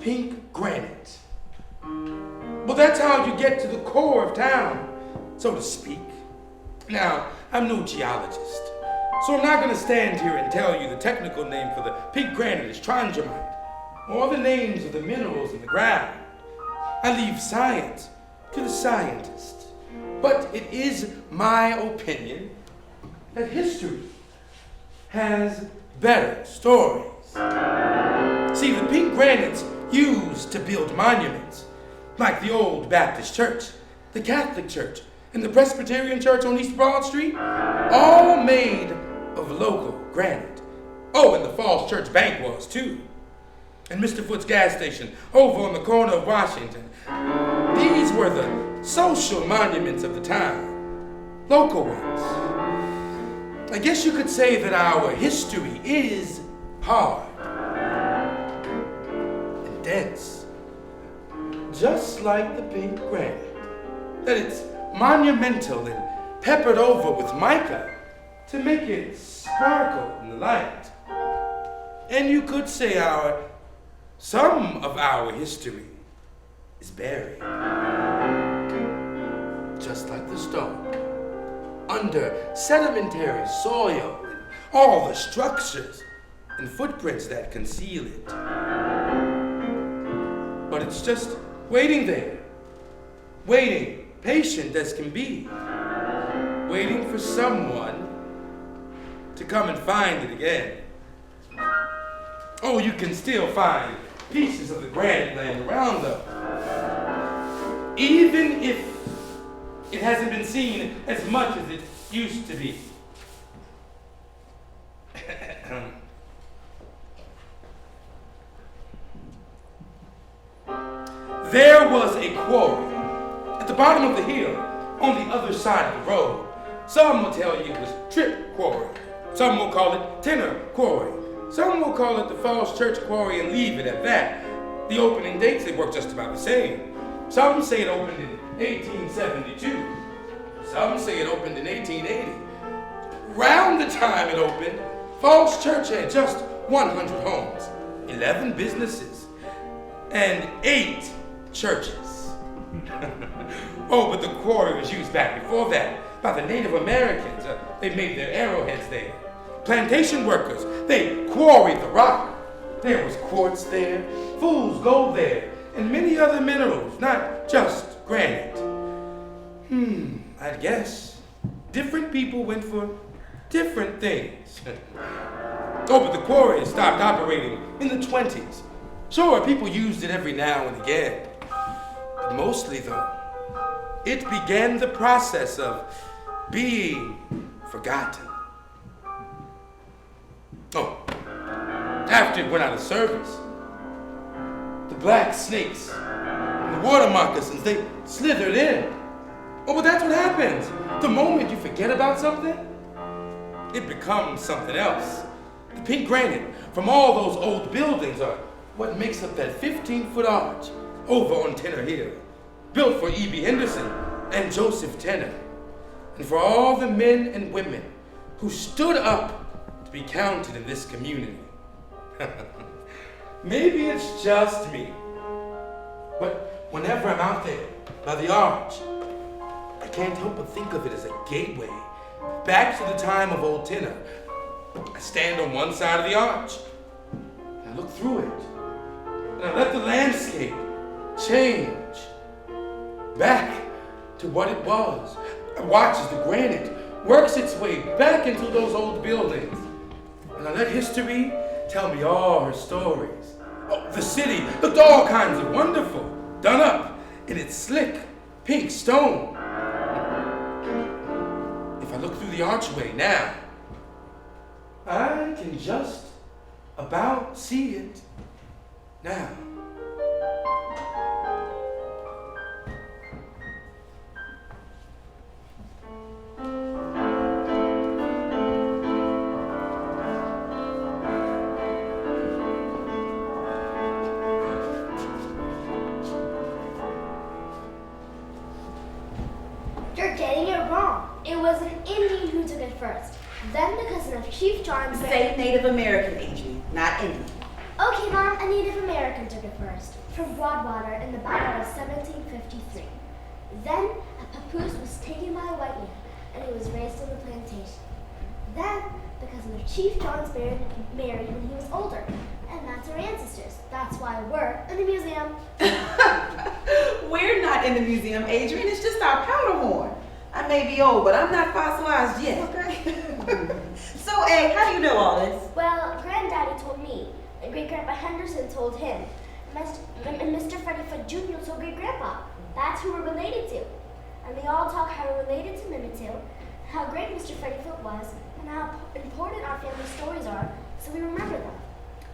pink granite. Well, that's how you get to the core of town, so to speak. Now, I'm no geologist, so I'm not going to stand here and tell you the technical name for the pink granite is trondhjemite, or the names of the minerals in the ground. I leave science to the scientist. But it is my opinion that history has better stories. See, the pink granite's used to build monuments, like the old Baptist church, the Catholic church, and the Presbyterian church on East Broad Street, all made of local granite. Oh, and the Falls Church Bank was too. And Mr. Foot's gas station over on the corner of Washington. These were the social monuments of the time, local ones. I guess you could say that our history is hard and dense, just like the pink granite, that it's monumental and peppered over with mica to make it sparkle in the light. And you could say some of our history is buried, just like the stone, under sedimentary soil and all the structures and footprints that conceal it. But it's just waiting there, waiting, patient as can be, waiting for someone to come and find it again. Oh, you can still find pieces of the granite laying around though, even if it hasn't been seen as much as it used to be. There was a quarry at the bottom of the hill on the other side of the road. Some will tell you it was Trip Quarry. Some will call it Tenor Quarry. Some will call it the Falls Church Quarry and leave it at that. The opening dates, they work just about the same. Some say it opened in 1872. Some say it opened in 1880. Round the time it opened, Falls Church had just 100 homes, 11 businesses, and 8 churches. Oh, but the quarry was used back before that by the Native Americans. They made their arrowheads there. Plantation workers, they quarried the rock. There was quartz there, fool's gold there, and many other minerals, not just granite. I'd guess different people went for different things. Oh, but the quarry stopped operating in the 20s. Sure, people used it every now and again. But mostly, though, it began the process of being forgotten. Oh, after it went out of service, the black snakes and the water moccasins, they slithered in. Oh, but that's what happens. The moment you forget about something, it becomes something else. The pink granite from all those old buildings are what makes up that 15-foot arch over on Tenor Hill, built for E.B. Henderson and Joseph Tenor, and for all the men and women who stood up to be counted in this community. Maybe it's just me, but whenever I'm out there by the arch, I can't help but think of it as a gateway back to the time of old Tenor. I stand on one side of the arch, and I look through it, and I let the landscape change back to what it was. I watch as the granite works its way back into those old buildings, and I let history tell me all her stories. Oh, the city looked all kinds of wonderful, done up in its slick pink stone. If I look through the archway now, I can just about see it now. You're getting it wrong. It was an Indian who took it first. Then the cousin of Chief John Say Native American, Adrian, not Indian. Okay, Mom, a Native American took it first, from Broadwater in the Battle of 1753. Then, a papoose was taken by a white man, and he was raised on the plantation. Then, the cousin of Chief John's married when he was older, and that's our ancestors. That's why we're in the museum. We're not in the museum, Adrian. It's just our powder horn. I may be old, but I'm not fossilized yet, okay? So, A, how do you know all this? Well, Granddaddy told me, and Great-Grandpa Henderson told him, and Mr. Freddie Foot Jr. told Great-Grandpa. That's who we're related to. And they all talk how we're related to Mimitu, how great Mr. Freddie Foot was, and how important our family stories are, so we remember them.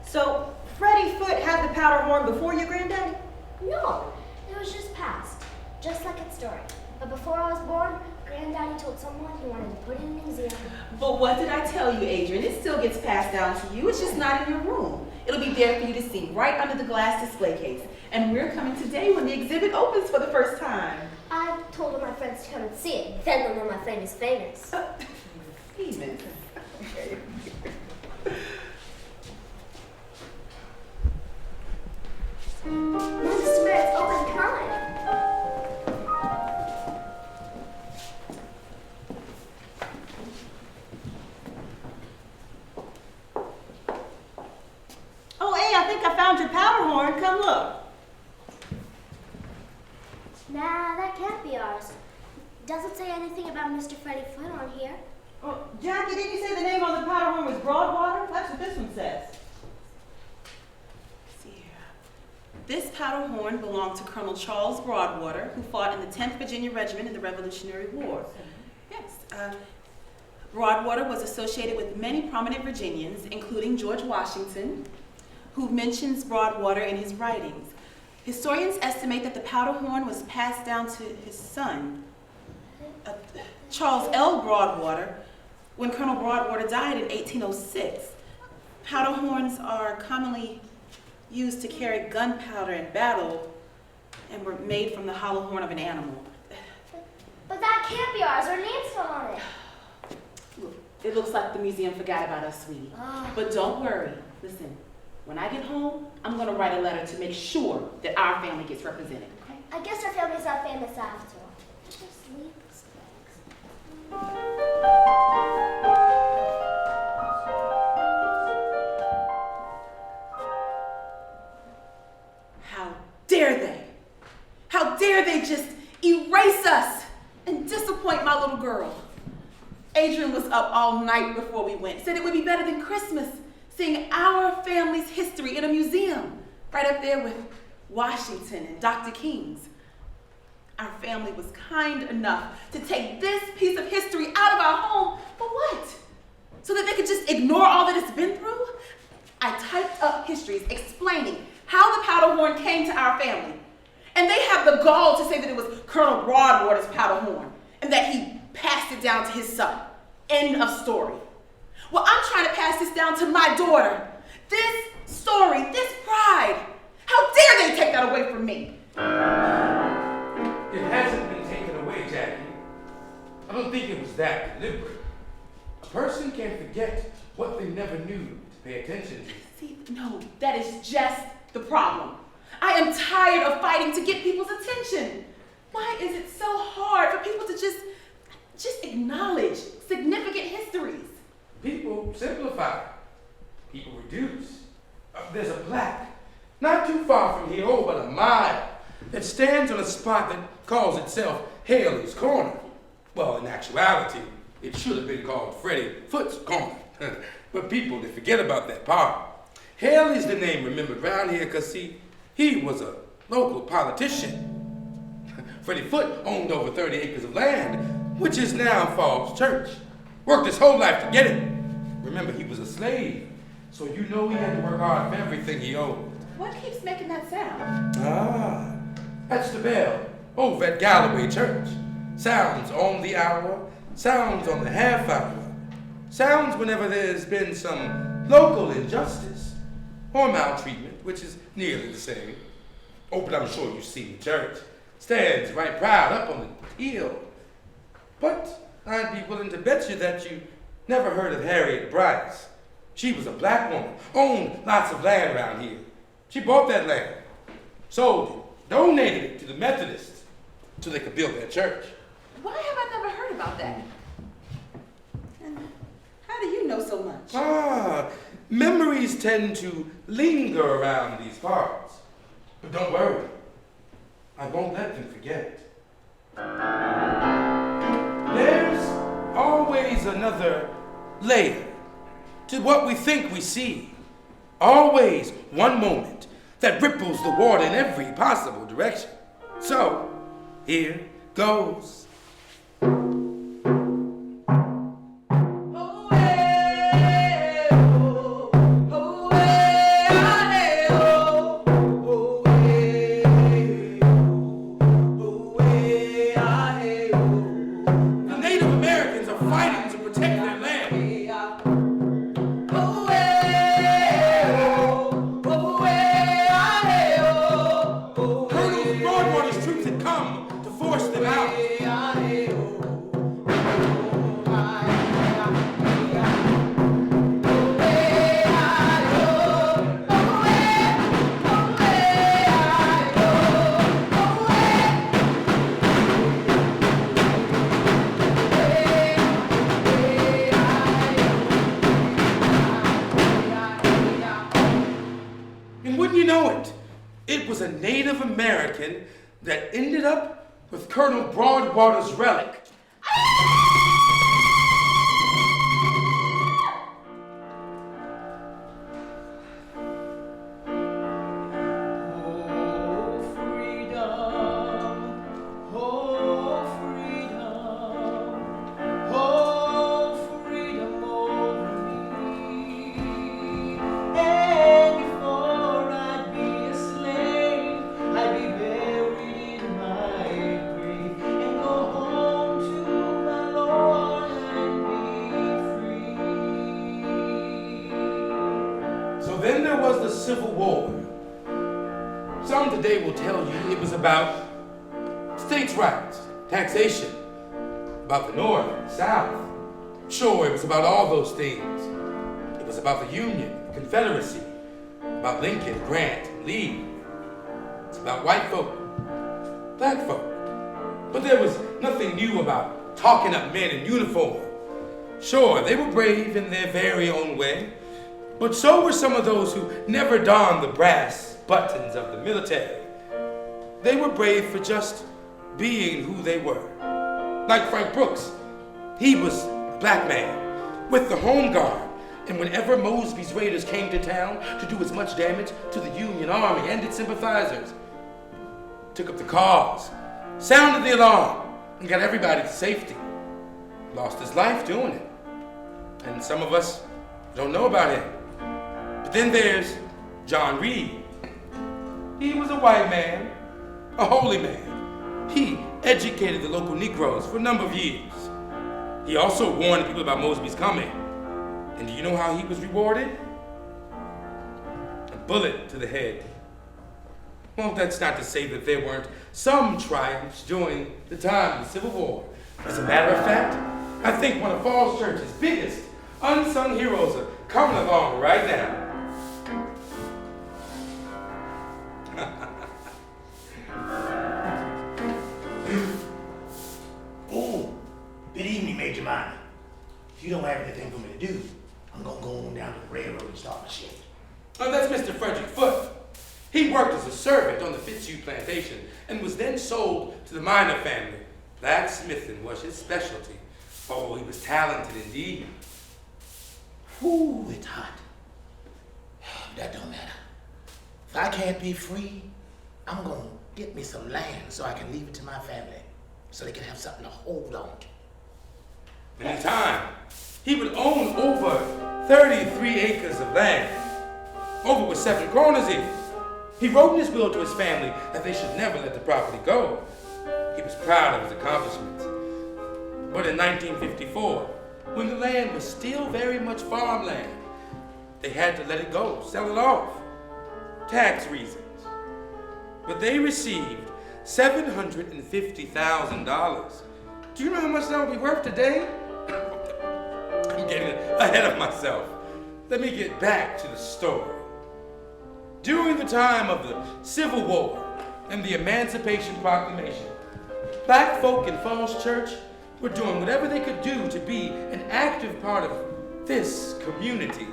So, Freddie Foot had the powder horn before your granddaddy? No, it was just passed, just like its story. But before I was born, Granddaddy told someone he wanted to put it in the museum. But what did I tell you, Adrian? It still gets passed down to you. It's just not in your room. It'll be there for you to see, right under the glass display case. And we're coming today when the exhibit opens for the first time. I told all my friends to come and see it. Then they'll know my friend is famous. Famous. Okay. Mr. Merritt's open time. Oh, hey, I think I found your powder horn. Come look. Nah, that can't be ours. Doesn't say anything about Mr. Freddie Foot on here. Oh, Jackie, didn't you say the name on the powder horn was Broadwater? That's what this one says. Let's see here. This powder horn belonged to Colonel Charles Broadwater, who fought in the 10th Virginia Regiment in the Revolutionary War. Yes, Broadwater was associated with many prominent Virginians, including George Washington, who mentions Broadwater in his writings. Historians estimate that the powder horn was passed down to his son, Charles L. Broadwater, when Colonel Broadwater died in 1806. Powder horns are commonly used to carry gunpowder in battle and were made from the hollow horn of an animal. But that can't be ours. Our name's still on it. Look, it looks like the museum forgot about us, sweetie. But don't worry. Listen, when I get home, I'm going to write a letter to make sure that our family gets represented, okay? I guess our family's not famous after all. Just leave this How dare they? How dare they just erase us and disappoint my little girl? Adrian was up all night before we went, said it would be better than Christmas, seeing our family's history in a museum, right up there with Washington and Dr. King's. Our family was kind enough to take this piece of history out of our home, for what? So that they could just ignore all that it's been through? I typed up histories explaining how the powder horn came to our family. And they have the gall to say that it was Colonel Broadwater's powder horn and that he passed it down to his son. End of story. Well, I'm trying to pass this down to my daughter. This story, this pride. How dare they take that away from me? It hasn't been taken away, Jackie. I don't think it was that deliberate. A person can't forget what they never knew to pay attention to. See, no, that is just the problem. I am tired of fighting to get people's attention. Why is it so hard for people to just acknowledge significant histories? People simplify. People reduce. There's a plaque, not too far from here, but a mile, that stands on a spot that calls itself Haley's Corner. Well, in actuality, it should have been called Freddie Foot's Corner. But people, they forget about that part. Haley's the name remembered around here because, see, he was a local politician. Freddie Foot owned over 30 acres of land, which is now Falls Church. Worked his whole life to get it. Remember, he was a slave, so you know he had to work hard for everything he owed. What keeps making that sound? Ah, that's the bell over at Galloway Church. Sounds on the hour, sounds on the half hour. Sounds whenever there's been some local injustice or maltreatment, which is nearly the same. Oh, but I'm sure you've seen the church. Stands right proud up on the hill. But I'd be willing to bet you that you never heard of Harriet Bryce, She was a black woman, owned lots of land around here. She bought that land, sold it, donated it to the Methodists so they could build their church. Why have I never heard about that? And how do you know so much? Memories tend to linger around these parts. But don't worry, I won't let them forget. There's always another layer to what we think we see. Always one moment that ripples the water in every possible direction. So, here goes. A Native American that ended up with Colonel Broadwater's relic. Then there was the Civil War. Some today will tell you it was about states' rights, taxation, about the North and the South. Sure, it was about all those things. It was about the Union, the Confederacy, about Lincoln, Grant, and Lee. It's about white folk, black folk. But there was nothing new about talking up men in uniform. Sure, they were brave in their very own way. But so were some of those who never donned the brass buttons of the military. They were brave for just being who they were. Like Frank Brooks, he was a black man with the Home Guard. And whenever Mosby's raiders came to town to do as much damage to the Union Army and its sympathizers, took up the cause, sounded the alarm, and got everybody to safety. Lost his life doing it. And some of us don't know about him. But then there's John Reed. He was a white man, a holy man. He educated the local Negroes for a number of years. He also warned people about Mosby's coming. And do you know how he was rewarded? A bullet to the head. Well, that's not to say that there weren't some triumphs during the time of the Civil War. As a matter of fact, I think one of Falls Church's biggest unsung heroes are coming along right now. Oh, good evening, Major Minor. If you don't have anything for me to do, I'm gonna go on down to the railroad and start my shift. Oh, that's Mr. Frederick Foote. He worked as a servant on the Fitzhugh plantation and was then sold to the Minor family. Blacksmithing was his specialty. Oh, he was talented indeed. Ooh, it's hot. But that don't matter. If I can't be free, I'm gonna get me some land so I can leave it to my family, so they can have something to hold on to. And in time, he would own over 33 acres of land, over with 7 corners in it. He wrote in his will to his family that they should never let the property go. He was proud of his accomplishments. But in 1954, when the land was still very much farmland, they had to let it go, sell it off. Tax reasons. But they received $750,000. Do you know how much that would be worth today? I'm getting ahead of myself. let me get back to the story. During the time of the Civil War and the Emancipation Proclamation, black folk in Falls Church were doing whatever they could do to be an active part of this community.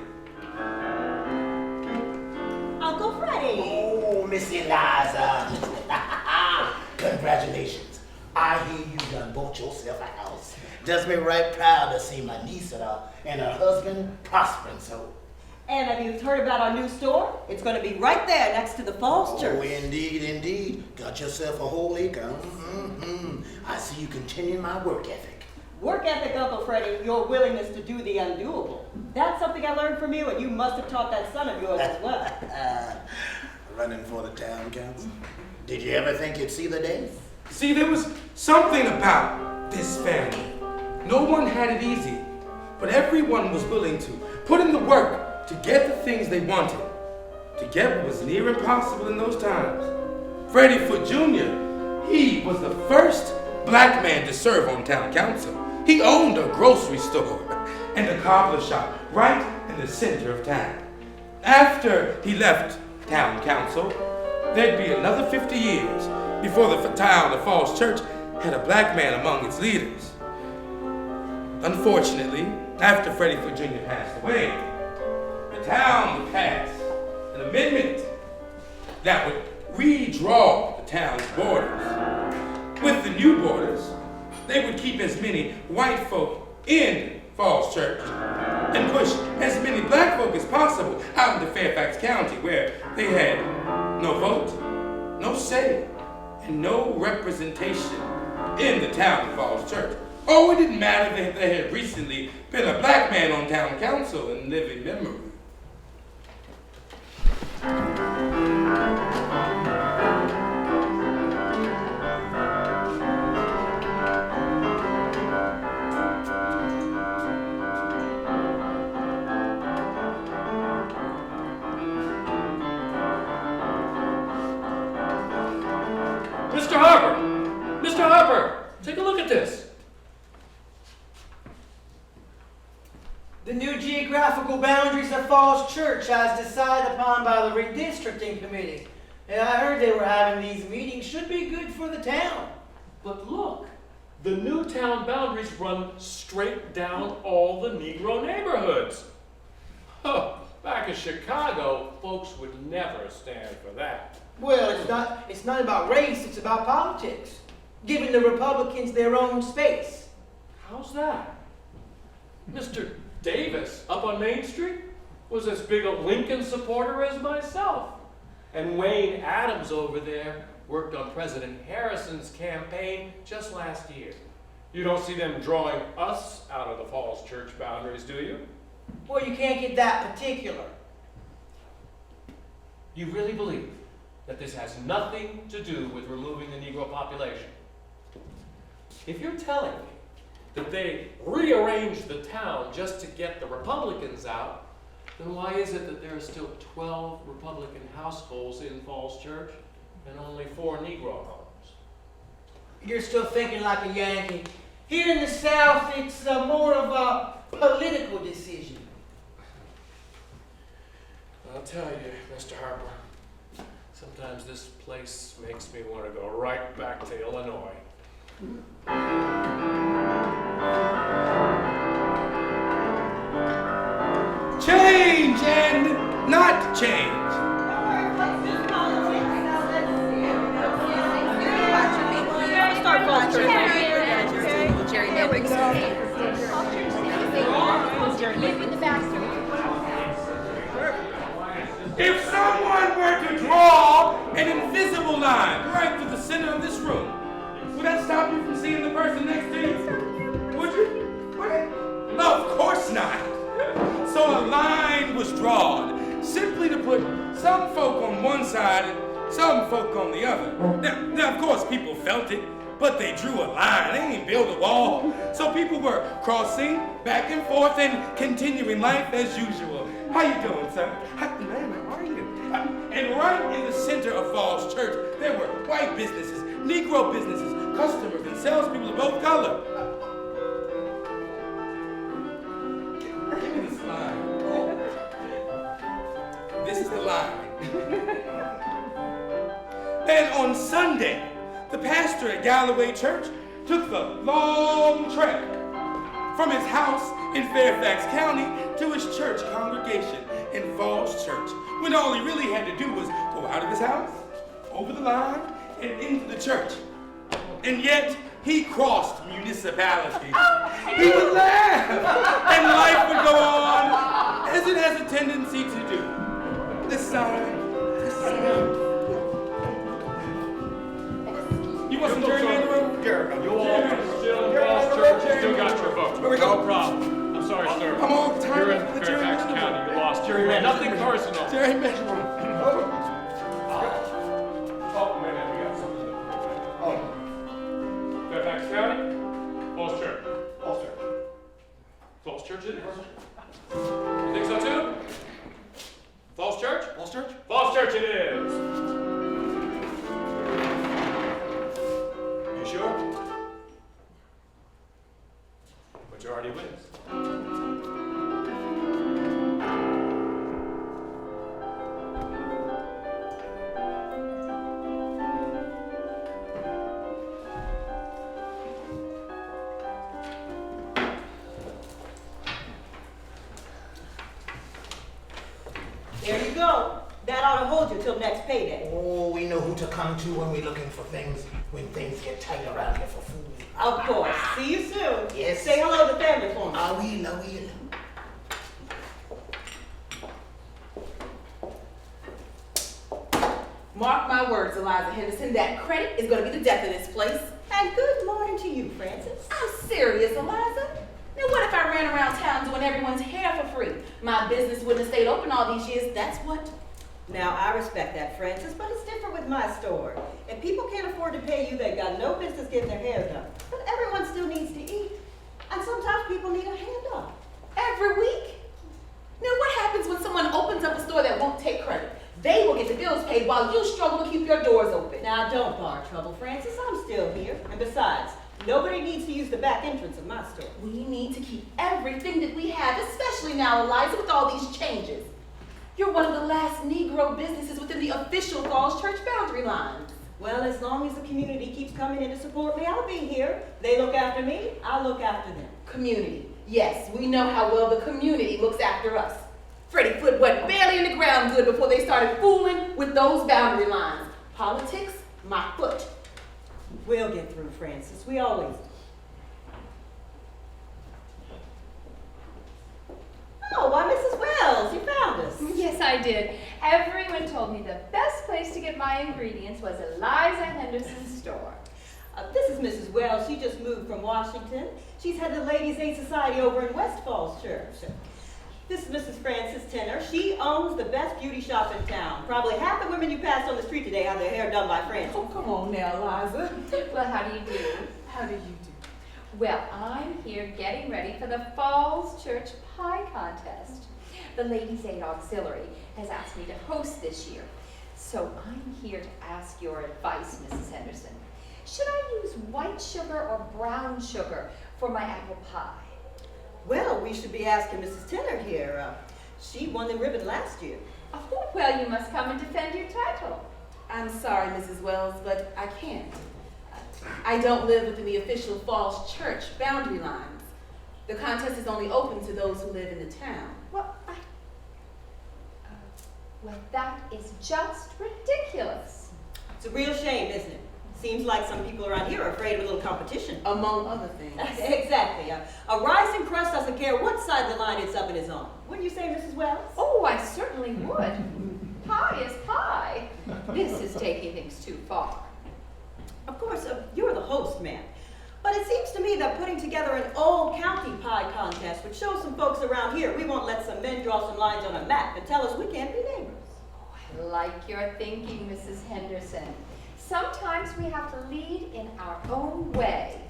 Uncle Freddie. Oh, Miss Eliza. Congratulations. I hear you done bought yourself a house. Does me right proud to see my niece and her husband prospering so. And have you heard about our new store? It's going to be right there next to the Falls Church. Oh, indeed, indeed. Got yourself a whole acre. I see you continuing my work ethic. Work ethic, Uncle Freddie, your willingness to do the undoable. That's something I learned from you, and you must have taught that son of yours as well. Running for the town council. Did you ever think you'd see the day? See, there was something about this family. No one had it easy, but everyone was willing to put in the work to get the things they wanted, to get what was near impossible in those times. Freddie Foot Jr., he was the first black man to serve on town council. He owned a grocery store and a cobbler shop right in the center of town. After he left town council, there'd be another 50 years before the town of Falls Church had a black man among its leaders. Unfortunately, after Freddie Foot Jr. passed away, the town would pass an amendment that would redraw the town's borders. With the new borders, they would keep as many white folk in Falls Church and push as many black folk as possible out into Fairfax County, where they had no vote, no say, and no representation in the town of Falls Church. Oh, it didn't matter that there had recently been a black man on town council in living memory. Mr. Harper, take a look at this. The new geographical boundaries of Falls Church as decided upon by the redistricting committee. And I heard they were having these meetings. Should be good for the town. But look, the new town boundaries run straight down all the Negro neighborhoods. Huh, back in Chicago, folks would never stand for that. Well, it's not about race, it's about politics. Giving the Republicans their own space. How's that? Mr. Davis up on Main Street was as big a Lincoln supporter as myself. And Wayne Adams over there worked on President Harrison's campaign just last year. You don't see them drawing us out of the Falls Church boundaries, do you? Well, you can't get that particular. You really believe that this has nothing to do with removing the Negro population? If you're telling me that they rearranged the town just to get the Republicans out, then why is it that there are still 12 Republican households in Falls Church and only 4 Negro homes? You're still thinking like a Yankee. Here in the South, it's more of a political decision. I'll tell you, Mr. Harper, sometimes this place makes me want to go right back to Illinois. Change and not change. Start Falls Church. If someone were to draw an invisible line right through the center of this room, would that stop you from seeing the person next to you? Would you? No, of course not. So a line was drawn simply to put some folk on one side and some folk on the other. Now, of course, people felt it, but they drew a line. They didn't build a wall. So people were crossing back and forth and continuing life as usual. How you doing, sir? Man, how are you? And right in the center of Falls Church, there were white businesses, Negro businesses, customers, and salespeople of both color. Give me this line. the line. And on Sunday, the pastor at Galloway Church took the long trek from his house in Fairfax County to his church congregation in Falls Church, when all he really had to do was go out of his house, over the line, and into the church. And yet, he crossed municipalities. He would laugh, and life would go on, as it has a tendency to do. This side. You want some gerrymandering? You all still in Falls Church, you still got your vote. Where we go? No problem. I'm sorry, sir. I'm all tired You're of in the Fairfax gerrymandering. County, you lost your vote. Nothing personal. Gerrymandering. Oh, wait a minute, we got something to prove. Fairfax County, Falls Church. Falls Church. Falls Church it is. You think so too? Falls Church? Falls Church? Falls Church it is. You sure? Majority wins. There you go. That ought to hold you till next payday. Oh, we know who to come to when we're looking for things, when things get tight around here for food. Of course. See you soon. Yes. Say hello to family for me. I will. Mark my words, Eliza Henderson, that credit is going to be the death of this place. And good morning to you, Francis. I'm serious, Eliza. Now what if I ran around town doing everyone's hair for free? My business wouldn't have stayed open all these years, that's what. Now, I respect that, Francis, but it's different with my store. If people can't afford to pay you, they've got no business getting their hair done. But everyone still needs to eat. And sometimes people need a hand up. Every week? Now what happens when someone opens up a store that won't take credit? They will get the bills paid while you struggle to keep your doors open. Now, don't bar trouble, Francis. I'm still here. And besides, nobody needs to use the back entrance of my store. We need to keep everything that we have, especially now, Eliza, with all these changes. You're one of the last Negro businesses within the official Falls Church boundary lines. Well, as long as the community keeps coming in to support me, I'll be here. They look after me, I'll look after them. Community. Yes, we know how well the community looks after us. Freddie Foot went barely in the ground good before they started fooling with those boundary lines. Politics, my foot. We'll get through, Francis. We always do. Oh, why, Mrs. Wells, you found us. Yes, I did. Everyone told me the best place to get my ingredients was Eliza Henderson's store. This is Mrs. Wells. She just moved from Washington. She's head of the Ladies' Aid Society over in West Falls Church. This is Mrs. Frances Tenner. She owns the best beauty shop in town. Probably half the women you passed on the street today have their hair done by Frances. Oh, come on now, Eliza. Well, how do you do? How do you do? Well, I'm here getting ready for the Falls Church Pie Contest. The Ladies' Aid Auxiliary has asked me to host this year. So I'm here to ask your advice, Mrs. Henderson. Should I use white sugar or brown sugar for my apple pie? Well, we should be asking Mrs. Tenner here. She won the ribbon last year. Oh, well, you must come and defend your title. I'm sorry, Mrs. Wells, but I can't. I don't live within the official Falls Church boundary lines. The contest is only open to those who live in the town. Well, well, that is just ridiculous. It's a real shame, isn't it? Seems like some people around here are afraid of a little competition. Among other things. Exactly. A rising crust doesn't care what side of the line it's up and is on. Wouldn't you say, Mrs. Wells? Oh, I certainly would. Pie is pie. This is taking things too far. Of course, you're the host, ma'am. But it seems to me that putting together an all-county pie contest would show some folks around here we won't let some men draw some lines on a map and tell us we can't be neighbors. Oh, I like your thinking, Mrs. Henderson. Sometimes we have to lead in our own way.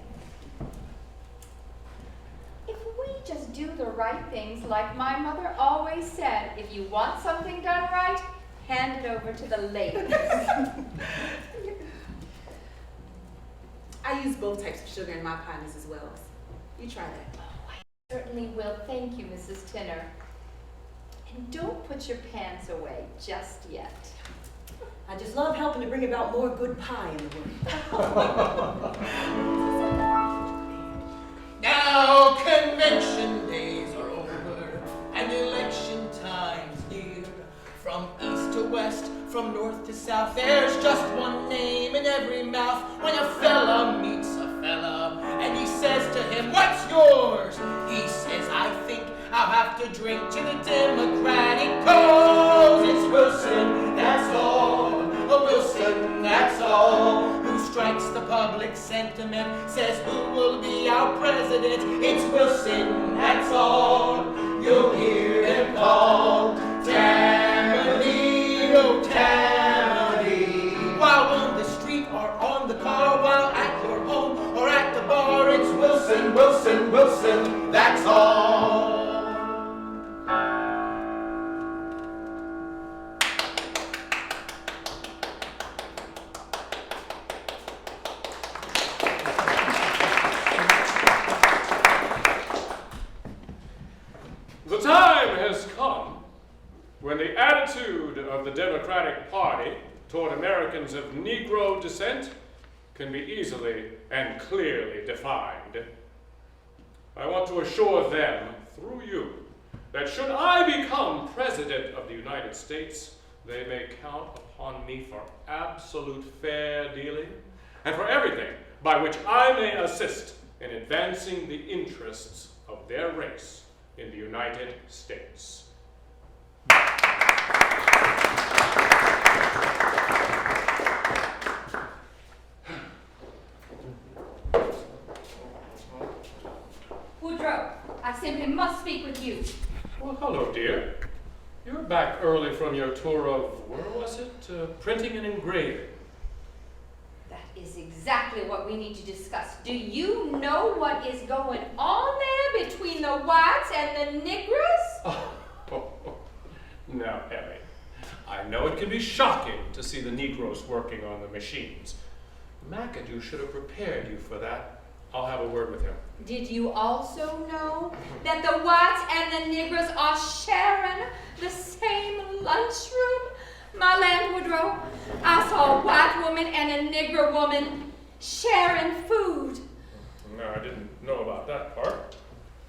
If we just do the right things, like my mother always said, if you want something done right, hand it over to the ladies. I use both types of sugar in my pie, Mrs. Wells. You try that. Oh, I certainly will. Thank you, Mrs. Tinner. And don't put your pants away just yet. I just love helping to bring about more good pie in the world. Now convention days are over and election time's near. From east to west, from north to south, there's just one name in every mouth. When a fella meets a fella and he says to him, "What's yours?" He says, "I think I'll have to drink to the Democratic cause." It's Wilson, that's all. Oh, Wilson, that's all. Who strikes the public sentiment, says who will be our president. It's Wilson, that's all. You'll hear them call Tammany, oh Tammany. While on the street or on the car, while at your home or at the bar, it's Wilson, Wilson, Wilson, that's all. The time has come when the attitude of the Democratic Party toward Americans of Negro descent can be easily and clearly defined. I want to assure them, through you, that should I become President of the United States, they may count upon me for absolute fair dealing and for everything by which I may assist in advancing the interests of their race in the United States. Woodrow, I simply must speak with you. Well, hello, dear. You're back early from your tour of, where was it? Printing and engraving. That is exactly what we need to discuss. Do you know what is going on there between the whites and the niggers? Now, Ellie, I know it can be shocking to see the Negroes working on the machines. McAdoo should have prepared you for that. I'll have a word with him. Did you also know that the whites and the niggers are sharing the same lunchroom? My land, Woodrow, I saw a white woman and a nigger woman sharing food. No, I didn't know about that part.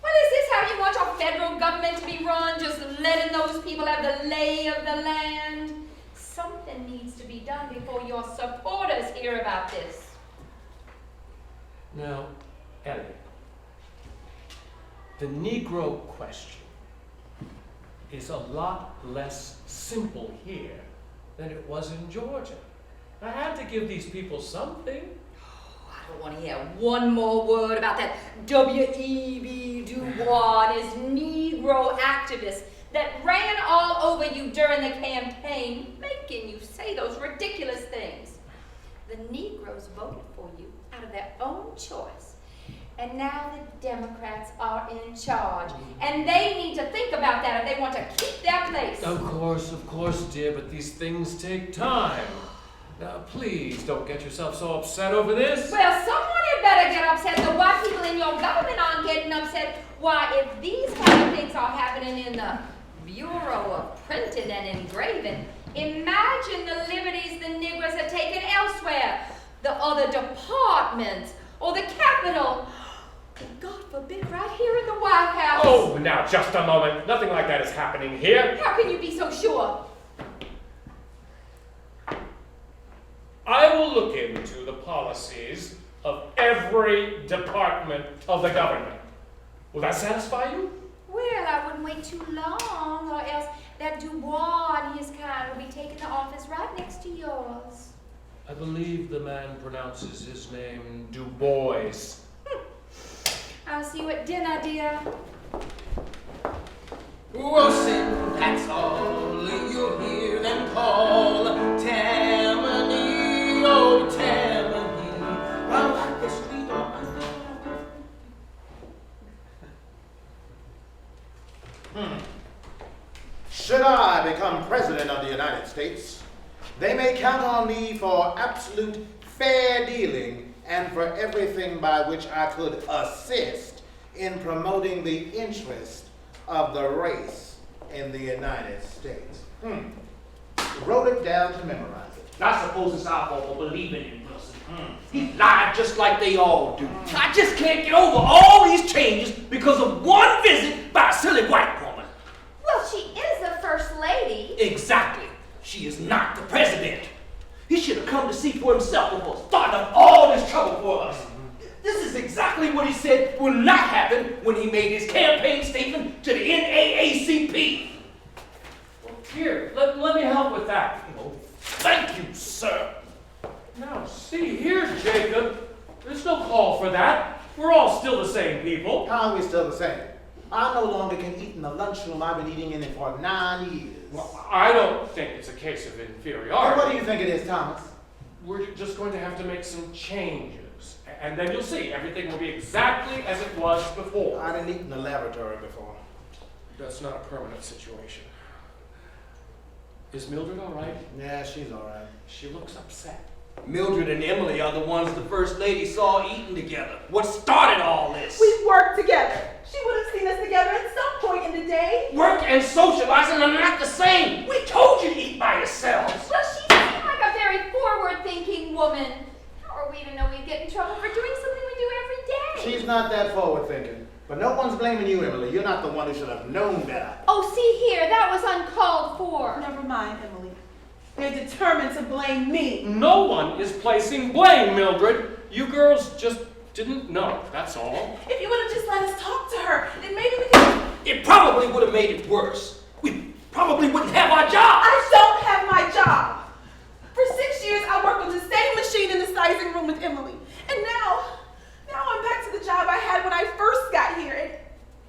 Well, is this how you want your federal government to be run? Just letting those people have the lay of the land? Something needs to be done before your supporters hear about this. Now, Ellie, the Negro question is a lot less simple here than it was in Georgia. I had to give these people something. I don't want to hear one more word about that W.E.B. Du Bois and his Negro activists that ran all over you during the campaign, making you say those ridiculous things. The Negroes voted for you out of their own choice. And now the Democrats are in charge. And they need to think about that if they want to keep their place. Of course, dear, but these things take time. Now, please don't get yourself so upset over this. Well, someone had better get upset. The white people in your government aren't getting upset. Why, if these kind of things are happening in the Bureau of Printing and Engraving, imagine the liberties the niggers are taking elsewhere. The other departments, or the Capitol. God forbid, right here in the White House. Oh, now, just a moment. Nothing like that is happening here. How can you be so sure? I will look into the policies of every department of the government. Will that satisfy you? Well, I wouldn't wait too long, or else that Du Bois and his kind will be taking the office right next to yours. I believe the man pronounces his name Du Bois. I'll see you at dinner, dear. Wilson, that's all. You'll hear them call Tammany, oh Tammany. While at the street Should I become President of the United States, they may count on me for absolute fair dealing and for everything by which I could assist in promoting the interest of the race in the United States. Wrote it down to memorize it. I suppose it's our fault for believing in Wilson. He lied just like they all do. I just can't get over all these changes because of one visit by a silly white woman. Well, she is the First Lady. Exactly. She is not the president. He should have come to see for himself before starting up all this trouble for us. This is exactly what he said will not happen when he made his campaign statement to the NAACP. Well, here, let me help with that. Oh, thank you, sir. Now, see here, Jacob. There's no call for that. We're all still the same people. How are we still the same? I no longer can eat in the lunchroom. I've been eating in it for 9 years. Well, I don't think it's a case of inferiority. What do you think it is, Thomas? We're just going to have to make some changes. And then you'll see, everything will be exactly as it was before. I didn't eat in the laboratory before. That's not a permanent situation. Is Mildred all right? Yeah, she's all right. She looks upset. Mildred and Emily are the ones the First Lady saw eating together. What started all this? We worked together. She would have seen us together at some point in the day. Work and socializing are not the same. We told you to eat by yourselves. Well, she seemed like a very forward-thinking woman. How are we to know we'd get in trouble for doing something we do every day? She's not that forward-thinking. But no one's blaming you, Emily. You're not the one who should have known better. Oh, see here, that was uncalled for. Never mind, Emily. They're determined to blame me. No one is placing blame, Mildred. You girls just didn't know, that's all. If you would have just let us talk to her, then maybe we could... It probably would have made it worse. We probably wouldn't have our job. I don't have my job. For 6 years, I worked on the same machine in the sizing room with Emily. And now I'm back to the job I had when I first got here.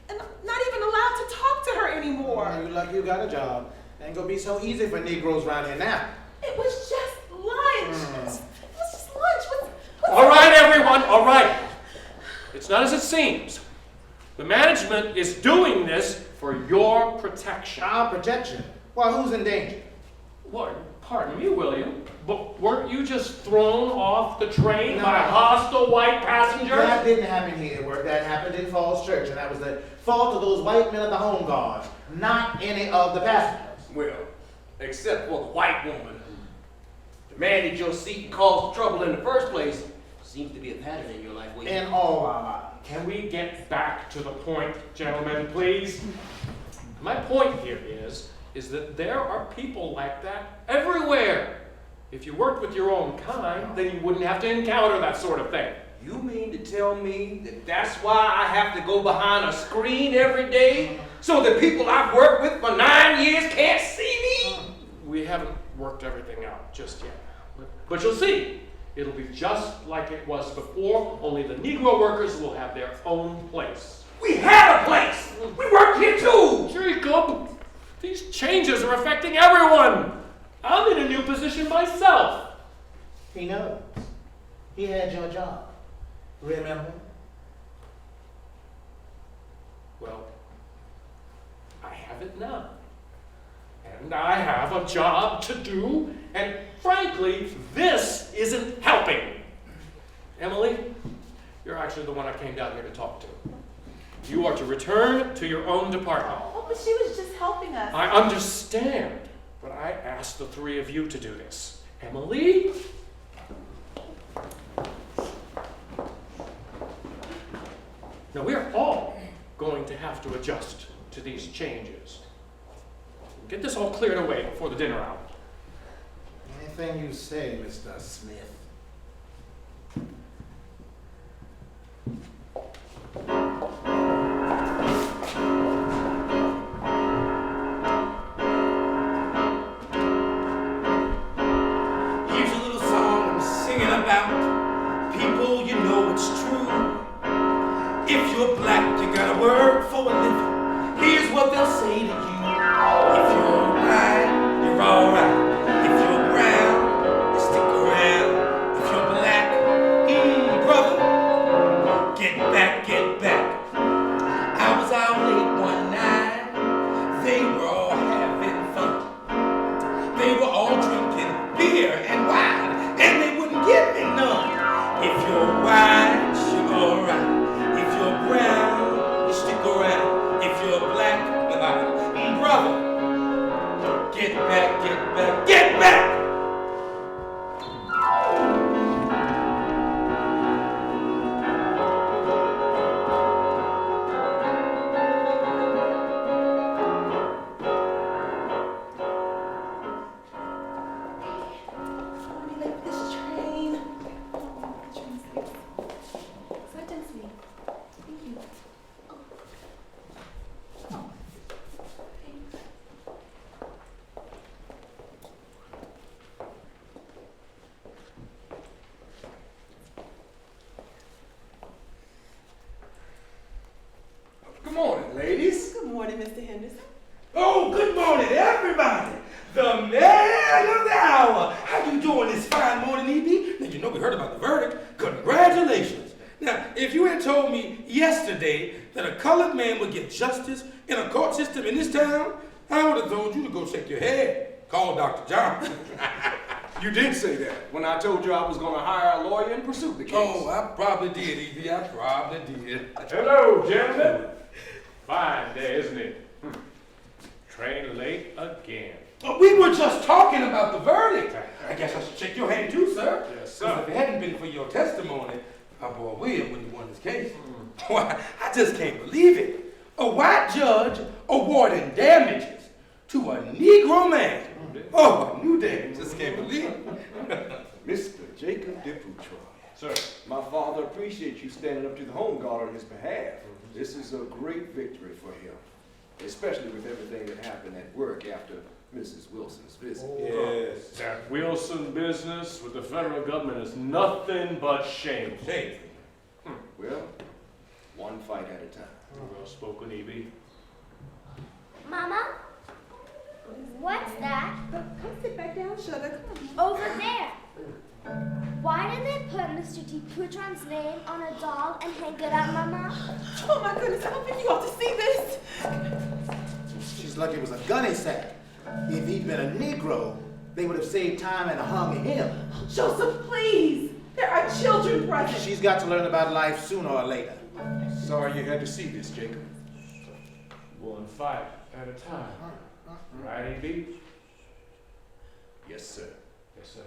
And I'm not even allowed to talk to her anymore. You're lucky you got a job. It ain't gonna be so easy for Negroes around here now. It was just lunch. It was just lunch. All right, everyone, all right. It's not as it seems. The management is doing this for your protection. Our protection? Well, who's in danger? Lord, pardon me, William, but weren't you just thrown off the train by hostile white passengers? That didn't happen here at work. That happened in Falls Church, and that was the fault of those white men at the home guards, not any of the passengers. Well, except for the white woman who demanded your seat and caused trouble in the first place. Seems to be a pattern in your life. In all our lives. Can we get back to the point, gentlemen, please? My point here is that there are people like that everywhere. If you worked with your own kind, then you wouldn't have to encounter that sort of thing. You mean to tell me that that's why I have to go behind a screen every day so the people I've worked with for 9 years can't see me? We haven't worked everything out just yet. But you'll see. It'll be just like it was before, only the Negro workers will have their own place. We had a place! We worked here too! Jacob, these changes are affecting everyone. I'm in a new position myself. He knows. He had your job. Remember? Well, I have it now. And I have a job to do, and frankly, this isn't helping. Emily, you're actually the one I came down here to talk to. You are to return to your own department. Oh, but she was just helping us. I understand, but I asked the three of you to do this. Emily? Now, we're all going to have to adjust to these changes. Get this all cleared away before the dinner hour. Anything you say, Mr. Smith. Here's a little song I'm singing about people, you know it's true. If you're black, you gotta work for a living. Here's what they'll say to you. If you're white, you're alright. If you're brown, you stick around. Henderson. Oh, good morning, everybody. The man of the hour. How you doing this fine morning, E.B.? Now, you know we heard about the verdict. Congratulations. Now, if you had told me yesterday that a colored man would get justice in a court system in this town, I would have told you to go shake your head. Call Dr. Johnson. You did say that when I told you I was going to hire a lawyer and pursue the case. Oh, I probably did, E.B. I probably did. Hello, gentlemen. Fine day, isn't it? Train late again. We were just talking about the verdict. I guess I should shake your hand too, sir. Yes, 'Cause sir. if it hadn't been for your testimony, my boy William wouldn't have won this case. Why, I just can't believe it. A white judge awarding damages to a Negro man. Oh, I knew that. Just can't believe it. Mr. Jacob DePutroy. Sir. My father appreciates you standing up to the home guard on his behalf. This is a great victory for him, especially with everything that happened at work after Mrs. Wilson's visit. Yes. That Wilson business with the federal government is nothing but shameful. Shameful. Well, one fight at a time. Well spoken, E.B. Mama, what's that? Come sit back down, Sugar. Come on. Over there. Why did they put Mr. DePutron's name on a doll and hang it up, Mama? Oh my goodness, I don't think you ought to see this. She's lucky it was a gunny sack. If he'd been a Negro, they would have saved time and hung him. Joseph, please. There are children present. She's got to learn about life sooner or later. Sorry you had to see this, Jacob. One fight at a time. Right, E.B.? Yes, sir. Yes, sir.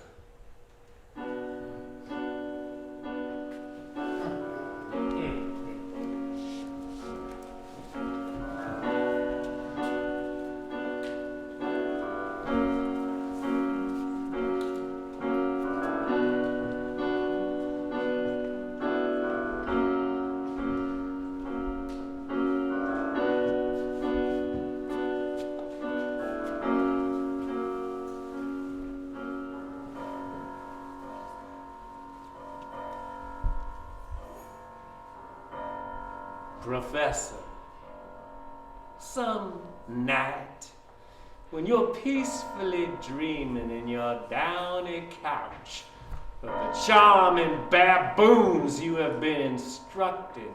Professor, some night when you're peacefully dreaming in your downy couch of the charming baboons you have been instructing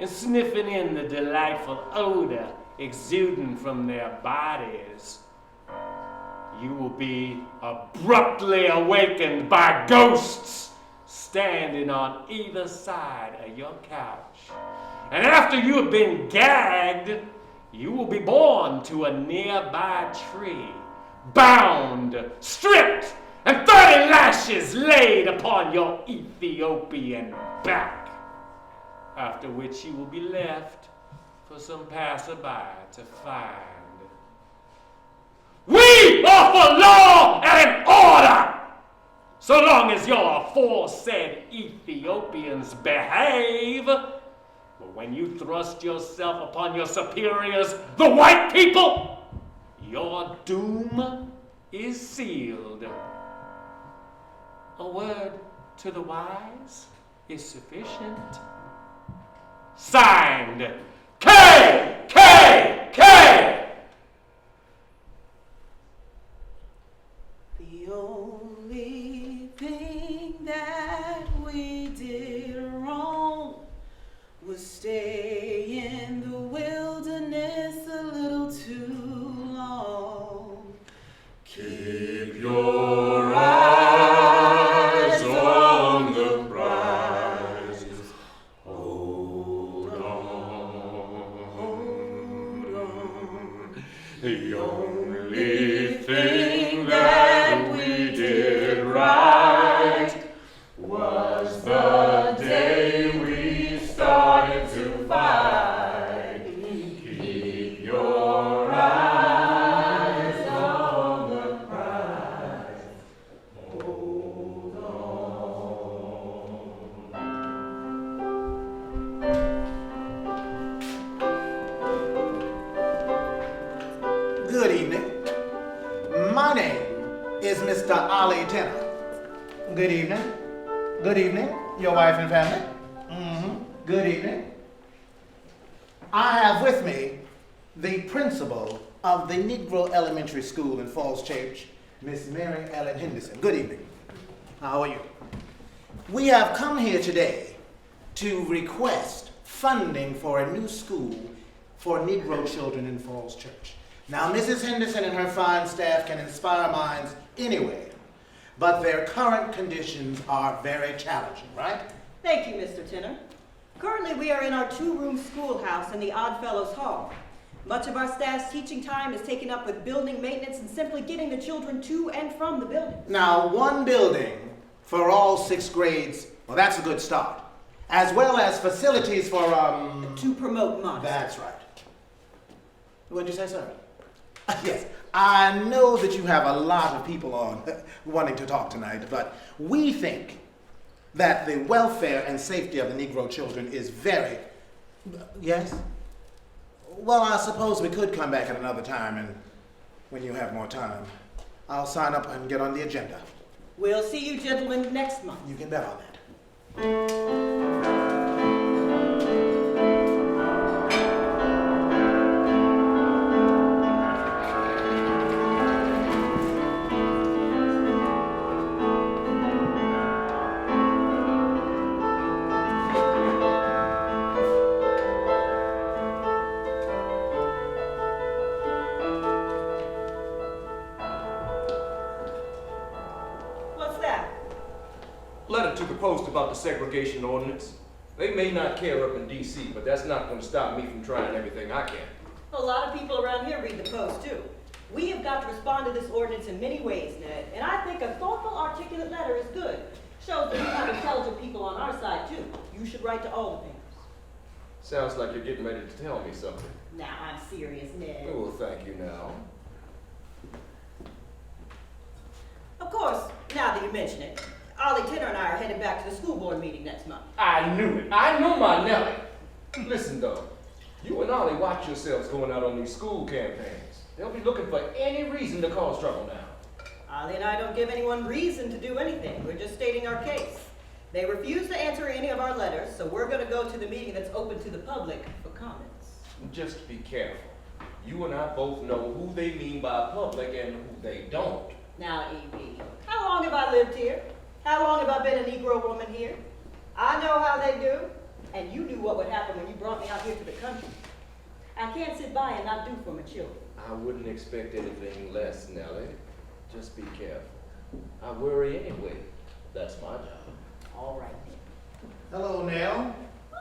and sniffing in the delightful odor exuding from their bodies, you will be abruptly awakened by ghosts standing on either side of your couch. And after you have been gagged, you will be borne to a nearby tree, bound, stripped, and 30 lashes laid upon your Ethiopian back. After which you will be left for some passerby to find. We are for law and order! So long as your aforesaid Ethiopians behave. But when you thrust yourself upon your superiors, the white people, your doom is sealed. A word to the wise is sufficient. Signed, K. The only thing that we did wrong was stay in the wilderness a little too long. Keep your eyes on the prize. Hold on. The only thing that we did right was the day we started to fight. Keep your eyes on the prize. Hold Good evening. My name is Mr. Ali Tenner. Good evening. Good evening, your wife and family. Good evening. I have with me the principal of the Negro Elementary School in Falls Church, Miss Mary Ellen Henderson. Good evening. How are you? We have come here today to request funding for a new school for Negro children in Falls Church. Now, Mrs. Henderson and her fine staff can inspire minds anywhere, but their current conditions are very challenging, right? Thank you, Mr. Tenor. Currently, we are in our two-room schoolhouse in the Oddfellows Hall. Much of our staff's teaching time is taken up with building maintenance and simply getting the children to and from the building. Now, one building for all 6 grades, well, that's a good start. As well as facilities for, To promote modesty. That's right. What did you say, sir? Yes, I know that you have a lot of people on wanting to talk tonight, but we think that the welfare and safety of the Negro children is very... Yes? Well, I suppose we could come back at another time, and when you have more time, I'll sign up and get on the agenda. We'll see you gentlemen next month. You can bet on that. What's that? Letter to the Post about the segregation ordinance. They may not care up in D.C., but that's not going to stop me from trying everything I can. A lot of people around here read the Post, too. We have got to respond to this ordinance in many ways, Ned, and I think a thoughtful, articulate letter is good. Shows that we have intelligent people on our side, too. You should write to all the papers. Sounds like you're getting ready to tell me something. Now, I'm serious, Ned. Oh, well, thank you now. Of course, now that you mention it, Ollie Tenor and I are headed back to the school board meeting next month. I knew it. I know my Nellie. Listen, though. You and Ollie watch yourselves going out on these school campaigns. They'll be looking for any reason to cause trouble now. Ollie and I don't give anyone reason to do anything. We're just stating our case. They refuse to answer any of our letters, so we're going to go to the meeting that's open to the public for comments. Just be careful. You and I both know who they mean by public and who they don't. Now, E.B., how long have I lived here? How long have I been a Negro woman here? I know how they do, and you knew what would happen when you brought me out here to the country. I can't sit by and not do for my children. I wouldn't expect anything less, Nellie. Just be careful. I worry anyway. That's my job. All right, then. Hello, Nell.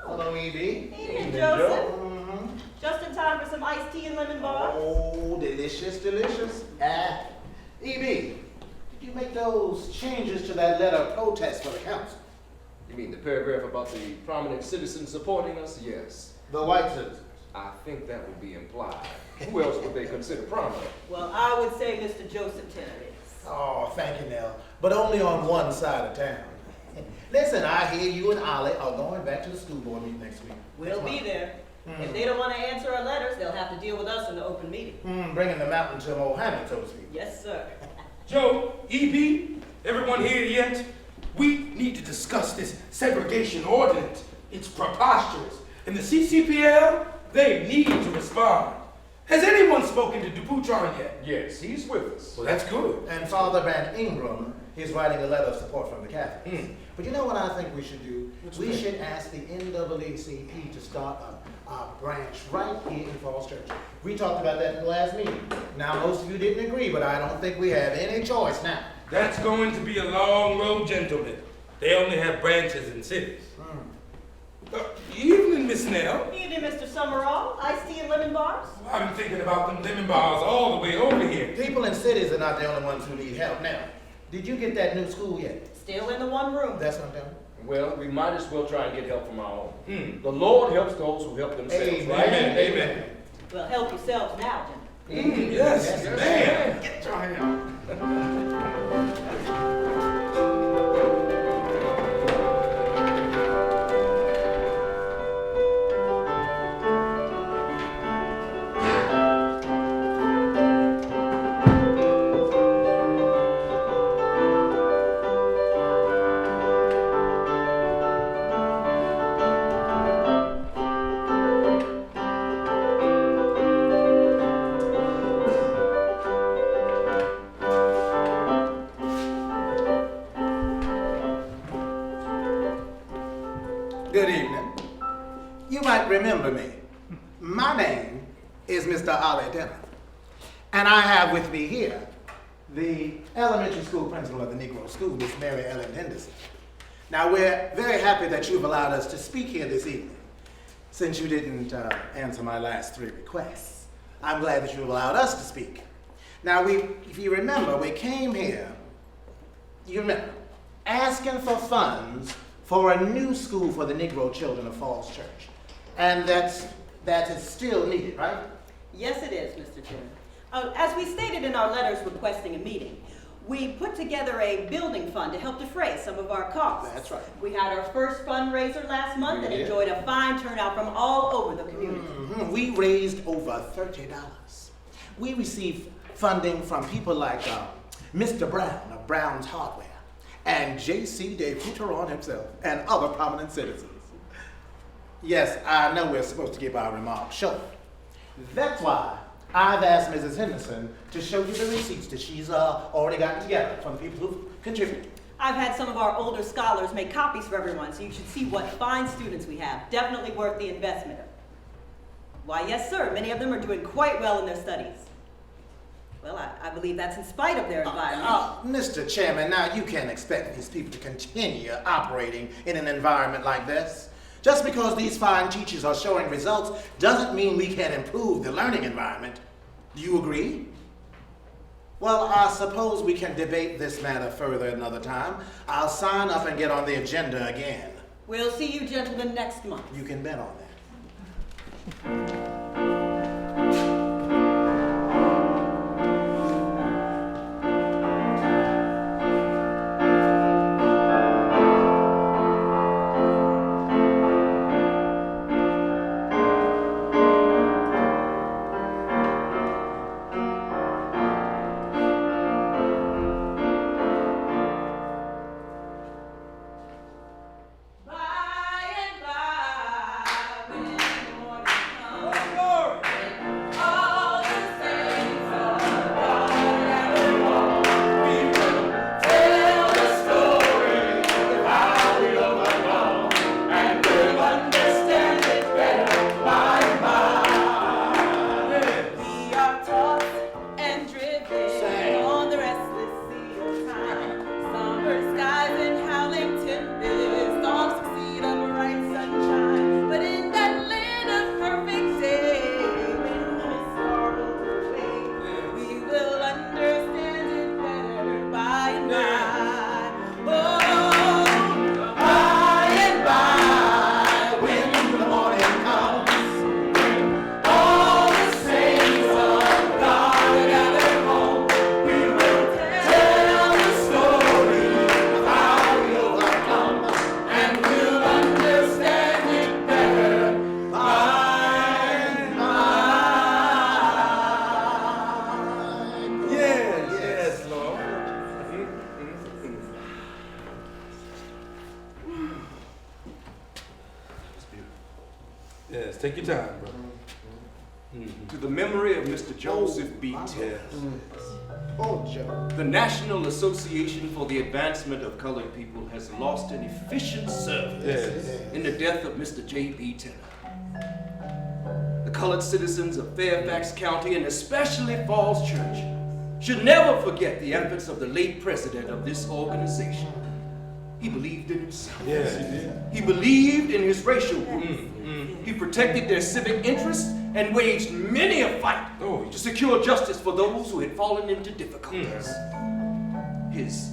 Hello, E.B. Evening, Joe. Joseph. Mhm. Just in time for some iced tea and lemon bars. Oh, delicious, delicious. E.B., did you make those changes to that letter of protest for the council? You mean the paragraph about the prominent citizens supporting us? Yes. The white citizens. I think that would be implied. Who else would they consider prominent? Well, I would say Mr. Joseph Tenor is. Oh, thank you, Nell. But only on one side of town. Listen, I hear you and Ollie are going back to the school board meeting next week. We'll be there. If they don't want to answer our letters, they'll have to deal with us in the open meeting. Bringing the mountain to Mohammed, so to speak. Yes, sir. Joe, E.B., everyone here yet? We need to discuss this segregation ordinance. It's preposterous. And the CCPL, they need to respond. Has anyone spoken to Duputron yet? Yes, he's with us. Well, that's good. And Father Van Ingram is writing a letter of support from the Catholics. But you know what I think we should do? We should ask the NAACP to start a branch right here in Falls Church. We talked about that in the last meeting. Now, most of you didn't agree, but I don't think we have any choice now. That's going to be a long road, gentlemen. They only have branches in cities. Evening, Miss Nell. Evening, Mr. Summerall. Iced tea and lemon bars? I've been thinking about them lemon bars all the way over here. People in cities are not the only ones who need help now. Did you get that new school yet? Still in the one room. That's what I'm telling you. Well, we might as well try and get help from our own. The Lord helps those who help themselves, Amen. right? Amen. Well, help yourselves now, gentlemen. Yes, Yes, man. Get your hand. remember me. My name is Mr. Ollie Denner. And I have with me here the elementary school principal of the Negro School, Miss Mary Ellen Henderson. Now, we're very happy that you've allowed us to speak here this evening, since you didn't answer my last 3 requests. I'm glad that you've allowed us to speak. Now, if you remember, we came here, asking for funds for a new school for the Negro children of Falls Church. And that is still needed, right? Yes, it is, Mr. Chairman. As we stated in our letters requesting a meeting, we put together a building fund to help defray some of our costs. That's right. We had our first fundraiser last month and enjoyed a fine turnout from all over the community. Mm-hmm. We raised over $30. We received funding from people like Mr. Brown of Brown's Hardware and J.C. de Couturon himself and other prominent citizens. Yes, I know we're supposed to keep our remarks short. That's why I've asked Mrs. Henderson to show you the receipts that she's already gotten together from the people who've contributed. I've had some of our older scholars make copies for everyone, so you should see what fine students we have. Definitely worth the investment. Why, yes, sir. Many of them are doing quite well in their studies. Well, I believe that's in spite of their environment. Mr. Chairman, now you can't expect these people to continue operating in an environment like this. Just because these fine teachers are showing results doesn't mean we can improve the learning environment. Do you agree? Well, I suppose we can debate this matter further another time. I'll sign up and get on the agenda again. We'll see you gentlemen next month. You can bet on that. Yes, take your time, brother. To the memory of Mr. Joseph B. Tell. Joe. The National Association for the Advancement of Colored People has lost an efficient service in the death of Mr. J.B. Tenner. The colored citizens of Fairfax County, and especially Falls Church, should never forget the efforts of the late president of this organization. He believed in himself. Yes, he did. He believed in his racial group. He protected their civic interests and waged many a fight to secure justice for those who had fallen into difficulties. His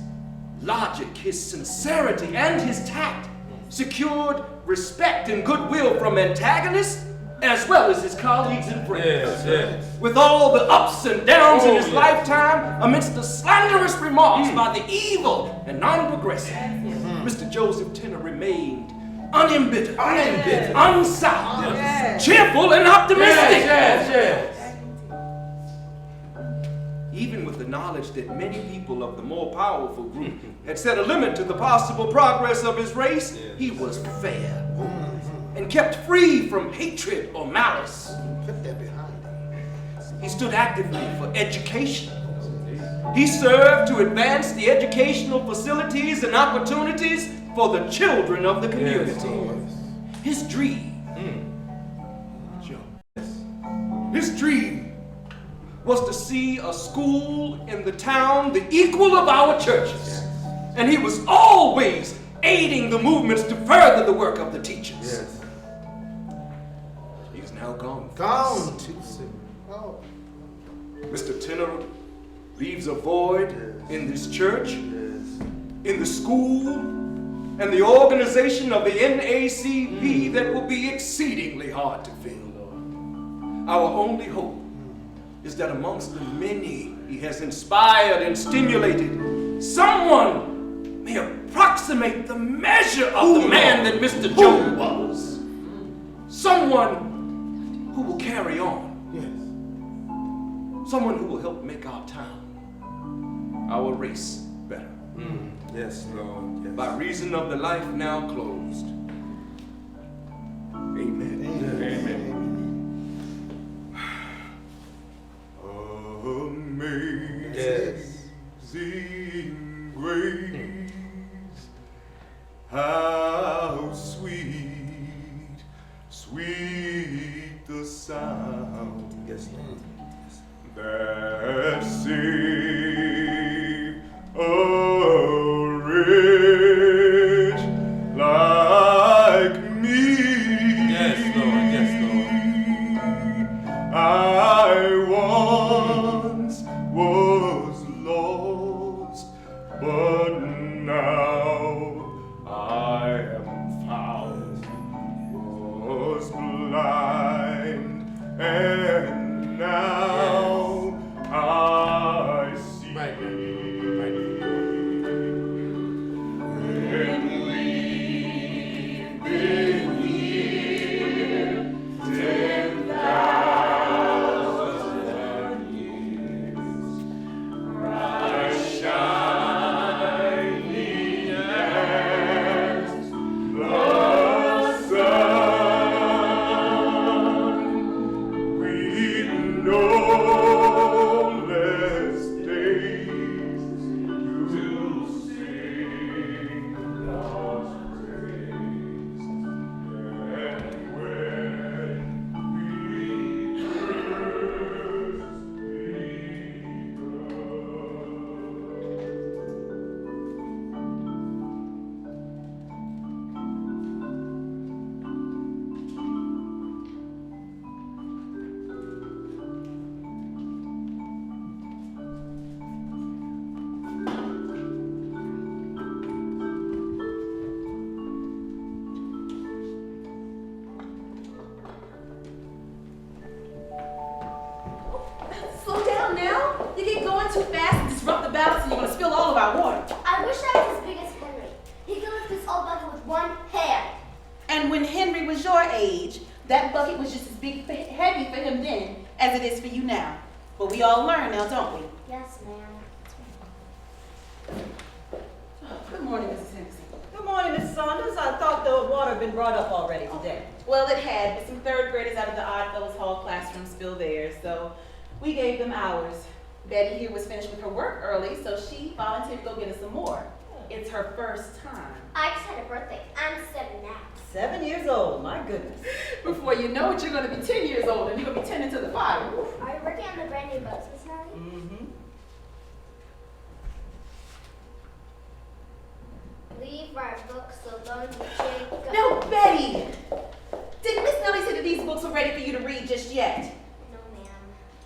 logic, his sincerity, and his tact secured respect and goodwill from antagonists as well as his colleagues and friends. With all the ups and downs in his lifetime, amidst the slanderous remarks by the evil and non-progressive, Mr. Joseph Tenner remained unembittered, unsoured, cheerful, and optimistic. Even with the knowledge that many people of the more powerful group had set a limit to the possible progress of his race, he was fair and kept free from hatred or malice. Put that behind him. He stood actively for education. He served to advance the educational facilities and opportunities for the children of the community. His dream his dream was to see a school in the town the equal of our churches. And he was always aiding the movements to further the work of the teachers. Yes. He's now gone. Gone too soon. Oh. Mr. Tenor leaves a void in this church, in the school, and the organization of the NACP that will be exceedingly hard to fill. Our only hope is that amongst the many he has inspired and stimulated, someone may approximate the measure of the man that Mr. Joe was. Someone who will carry on. Someone who will help make our town, our race better. Yes, Lord. Yes. By reason of the life now closed. Amen. Amen. Amazing grace, how sweet, sweet the sound. Yes, Lord. That saved a wretch like me. Yes, Lord. Yes, Lord. I once was lost, but now I am found. Was blind, and now I see. When we've been here 10,000 years, bright shining as the sun, we've no less days to sing God's praise. And when we first Slow down now. You keep going too fast and disrupt the balance and you're going to spill all of our water. I wish I was as big as Henry. He could lift this old bucket with one hand. And when Henry was your age, that bucket was just as big, heavy for him then as it is for you now. But we all learn now, don't we? Yes, ma'am. Good morning, Mrs. Henderson. Good morning, Miss Saunders. I thought the water had been brought up already today. Well, it had, but some third graders out of the Odd Fellows Hall classroom still there, so we gave them hours. Betty here was finished with her work early, so she volunteered to go get us some more. It's her first time. I just had a birthday. I'm 7 now. 7 years old, my goodness. Before you know it, you're going to be 10 years old and you're going to be tending to the fire. Are you working on the brand new books, Miss Nellie? Mm-hmm. Leave our books alone, Jacob. No, Betty! Did Miss Nellie say that these books are ready for you to read just yet? No, ma'am.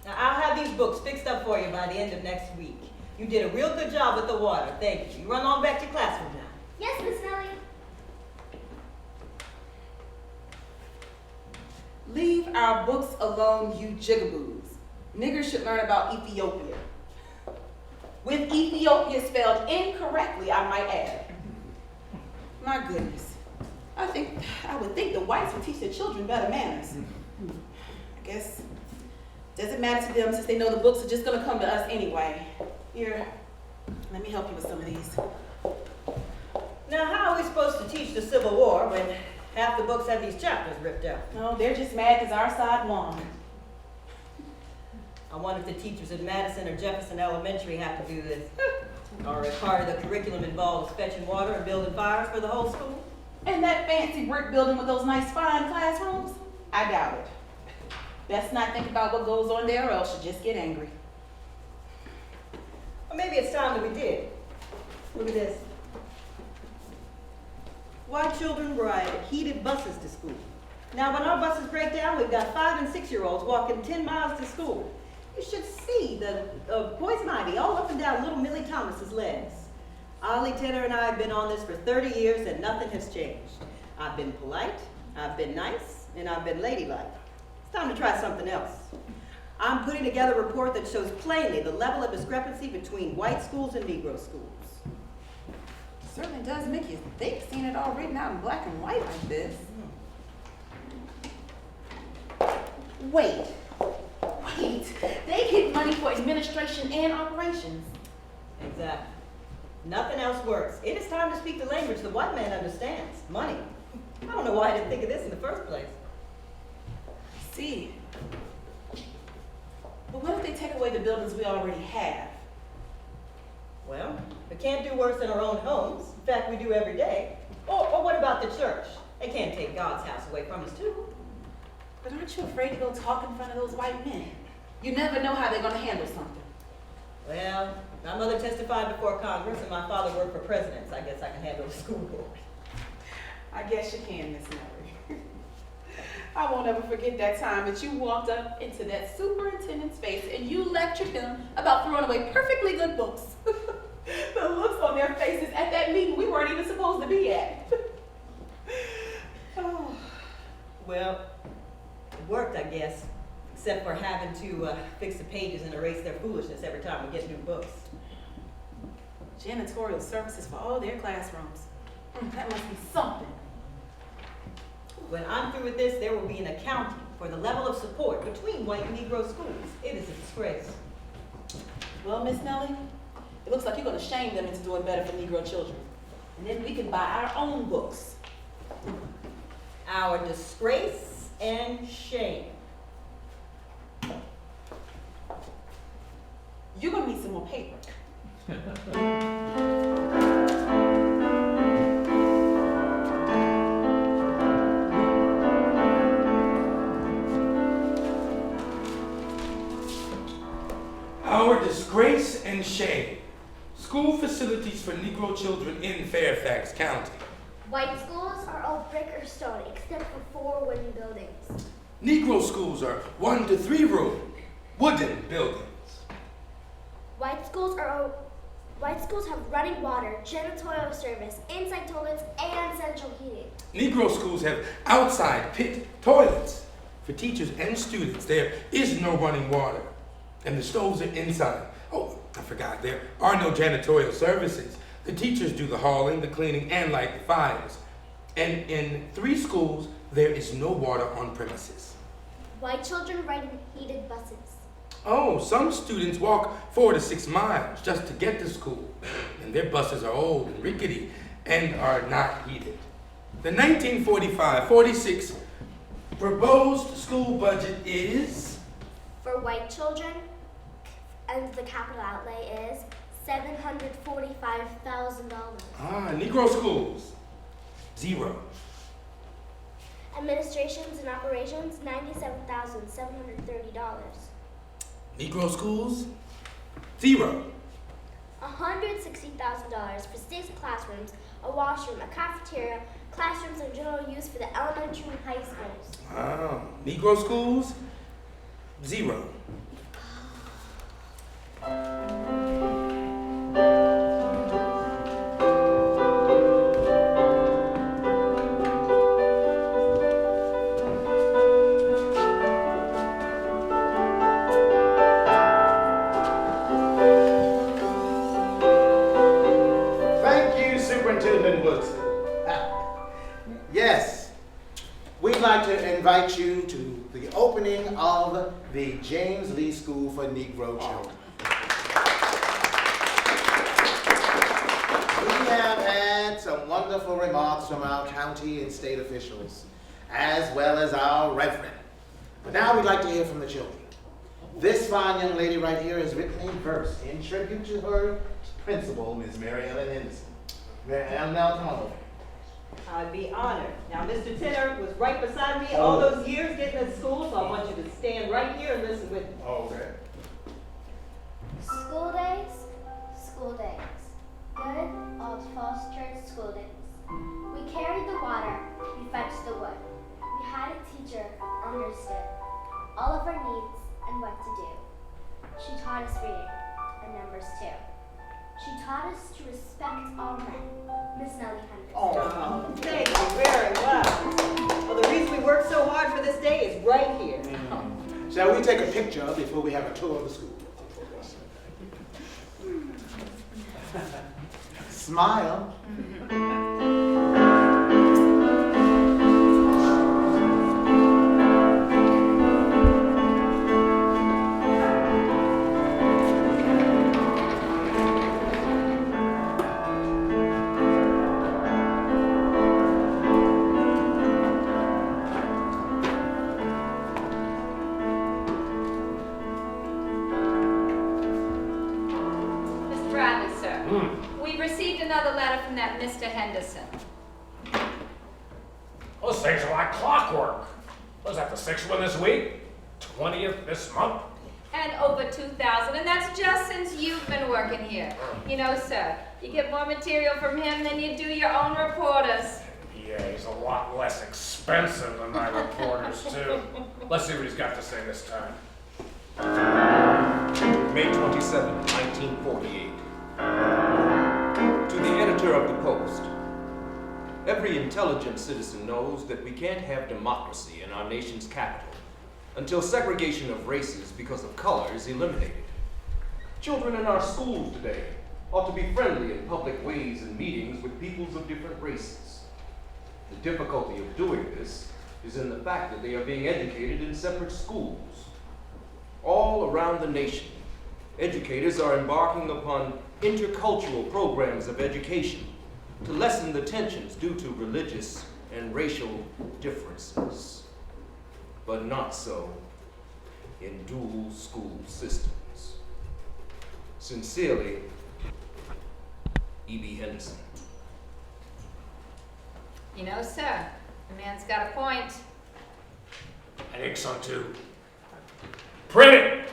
Now, I'll have these books fixed up for you by the end of next week. You did a real good job with the water. Thank you. You run on back to your classroom now. Yes, Miss Nellie. Leave our books alone, you jigaboos. Niggers should learn about Ethiopia. With Ethiopia spelled incorrectly, I might add. My goodness. I would think the whites would teach their children better manners. I guess it doesn't matter to them since they know the books are just gonna come to us anyway. Here, let me help you with some of these. Now, how are we supposed to teach the Civil War when half the books have these chapters ripped out? No, they're just mad because our side won. I wonder if the teachers at Madison or Jefferson Elementary have to do this. Or if part of the curriculum involves fetching water and building fires for the whole school. And that fancy brick building with those nice fine classrooms? I doubt it. Best not think about what goes on there or else you'll just get angry. Or maybe it's time that we did. Look at this. Why children ride heated buses to school? Now, when our buses break down, we've got 5- and 6-year-olds walking 10 miles to school. You should see the poison ivy all up and down little Millie Thomas's legs. Ollie Tanner and I have been on this for 30 years and nothing has changed. I've been polite, I've been nice, and I've been ladylike. It's time to try something else. I'm putting together a report that shows plainly the level of discrepancy between white schools and Negro schools. It certainly does make you think, seeing it all written out in black and white like this. Wait. They get money for administration and operations. Exactly. Nothing else works. It is time to speak the language the white man understands. Money. I don't know why I didn't think of this in the first place. See. But what if they take away the buildings we already have? Well, we can't do worse than our own homes. In fact, we do every day. Or what about the church? They can't take God's house away from us, too. But aren't you afraid to go talk in front of those white men? You never know how they're going to handle something. Well, my mother testified before Congress and my father worked for presidents. I guess I can handle the school board. I guess you can, Miss Mary. I won't ever forget that time that you walked up into that superintendent's face and you lectured him about throwing away perfectly good books. The looks on their faces at that meeting we weren't even supposed to be at. Oh. Well, it worked, I guess, except for having to fix the pages and erase their foolishness every time we get new books. Janitorial services for all their classrooms. That must be something. When I'm through with this, there will be an accounting for the level of support between white and Negro schools. It is a disgrace. Well, Miss Nellie, it looks like you're going to shame them into doing better for Negro children. And then we can buy our own books. Our disgrace and shame. You're going to need some more paper. Our disgrace and shame. School facilities for Negro children in Fairfax County. White schools are all brick or stone, except for 4 wooden buildings. Negro schools are 1 to 3 room wooden buildings. White schools have running water, janitorial service, inside toilets, and central heating. Negro schools have outside pit toilets. For teachers and students, there is no running water, and the stoves are inside. Oh, I forgot, there are no janitorial services. The teachers do the hauling, the cleaning, and light the fires. And in 3 schools, there is no water on premises. White children ride in heated buses. Oh, some students walk 4 to 6 miles just to get to school, and their buses are old and rickety and are not heated. The 1945-46 proposed school budget is? For white children, and the capital outlay is $745,000. Negro schools, 0. Administrations and operations, $97,730. Negro schools, 0. $160,000 for 6 classrooms, a washroom, a cafeteria, classrooms and general use for the elementary and high schools. Negro schools, 0. Yes, we'd like to invite you to the opening of the James Lee School for Negro Children. We have had some wonderful remarks from our county and state officials, as well as our reverend. But now we'd like to hear from the children. This fine young lady right here has written a verse in tribute to her principal, Ms. Mary Ellen Henderson. Mary Ellen, now come on over. I'd be honored. Now, Mr. Tenner was right beside me all those years getting to school, so I want you to stand right here and listen with me. Okay. School days, school days. Good old Falls Church school days. We carried the water, we fetched the wood. We had a teacher who understood all of our needs and what to do. She taught us reading and numbers too. She taught us to respect all men. Miss Nellie Henderson. Oh, thank you very much. Well, the reason we worked so hard for this day is right here. Shall we take a picture before we have a tour of the school? Smile. Mr. Bradley, sir. We've received another letter from that Mr. Henderson. Those things are like clockwork. Was that the 6th one this week? 20th this month? And over 2,000, and that's just since you've been working here. You know, sir, you get more material from him than you do your own reporters. Yeah, he's a lot less expensive than my reporters, too. Let's see what he's got to say this time. May 27, 1948. To the editor of the Post. Every intelligent citizen knows that we can't have democracy in our nation's capital until segregation of races because of color is eliminated. Children in our schools today ought to be friendly in public ways and meetings with peoples of different races. The difficulty of doing this is in the fact that they are being educated in separate schools. All around the nation, educators are embarking upon intercultural programs of education to lessen the tensions due to religious and racial differences. But not so in dual school systems. Sincerely, E.B. Henderson. You know, sir, the man's got a point. I think so, too. Print it!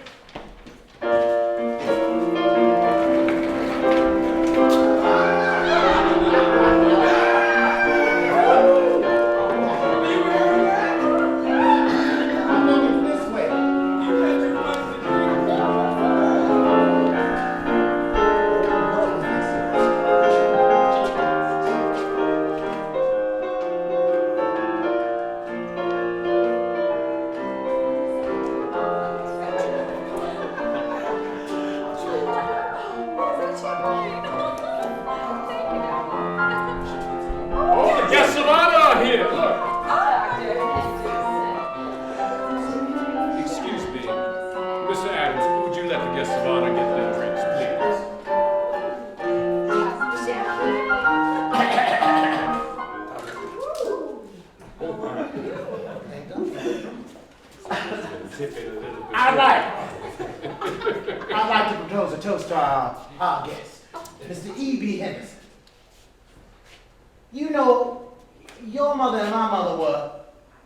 I'd like to propose a toast to our guest, Mr. E.B. Henderson. You know, your mother and my mother were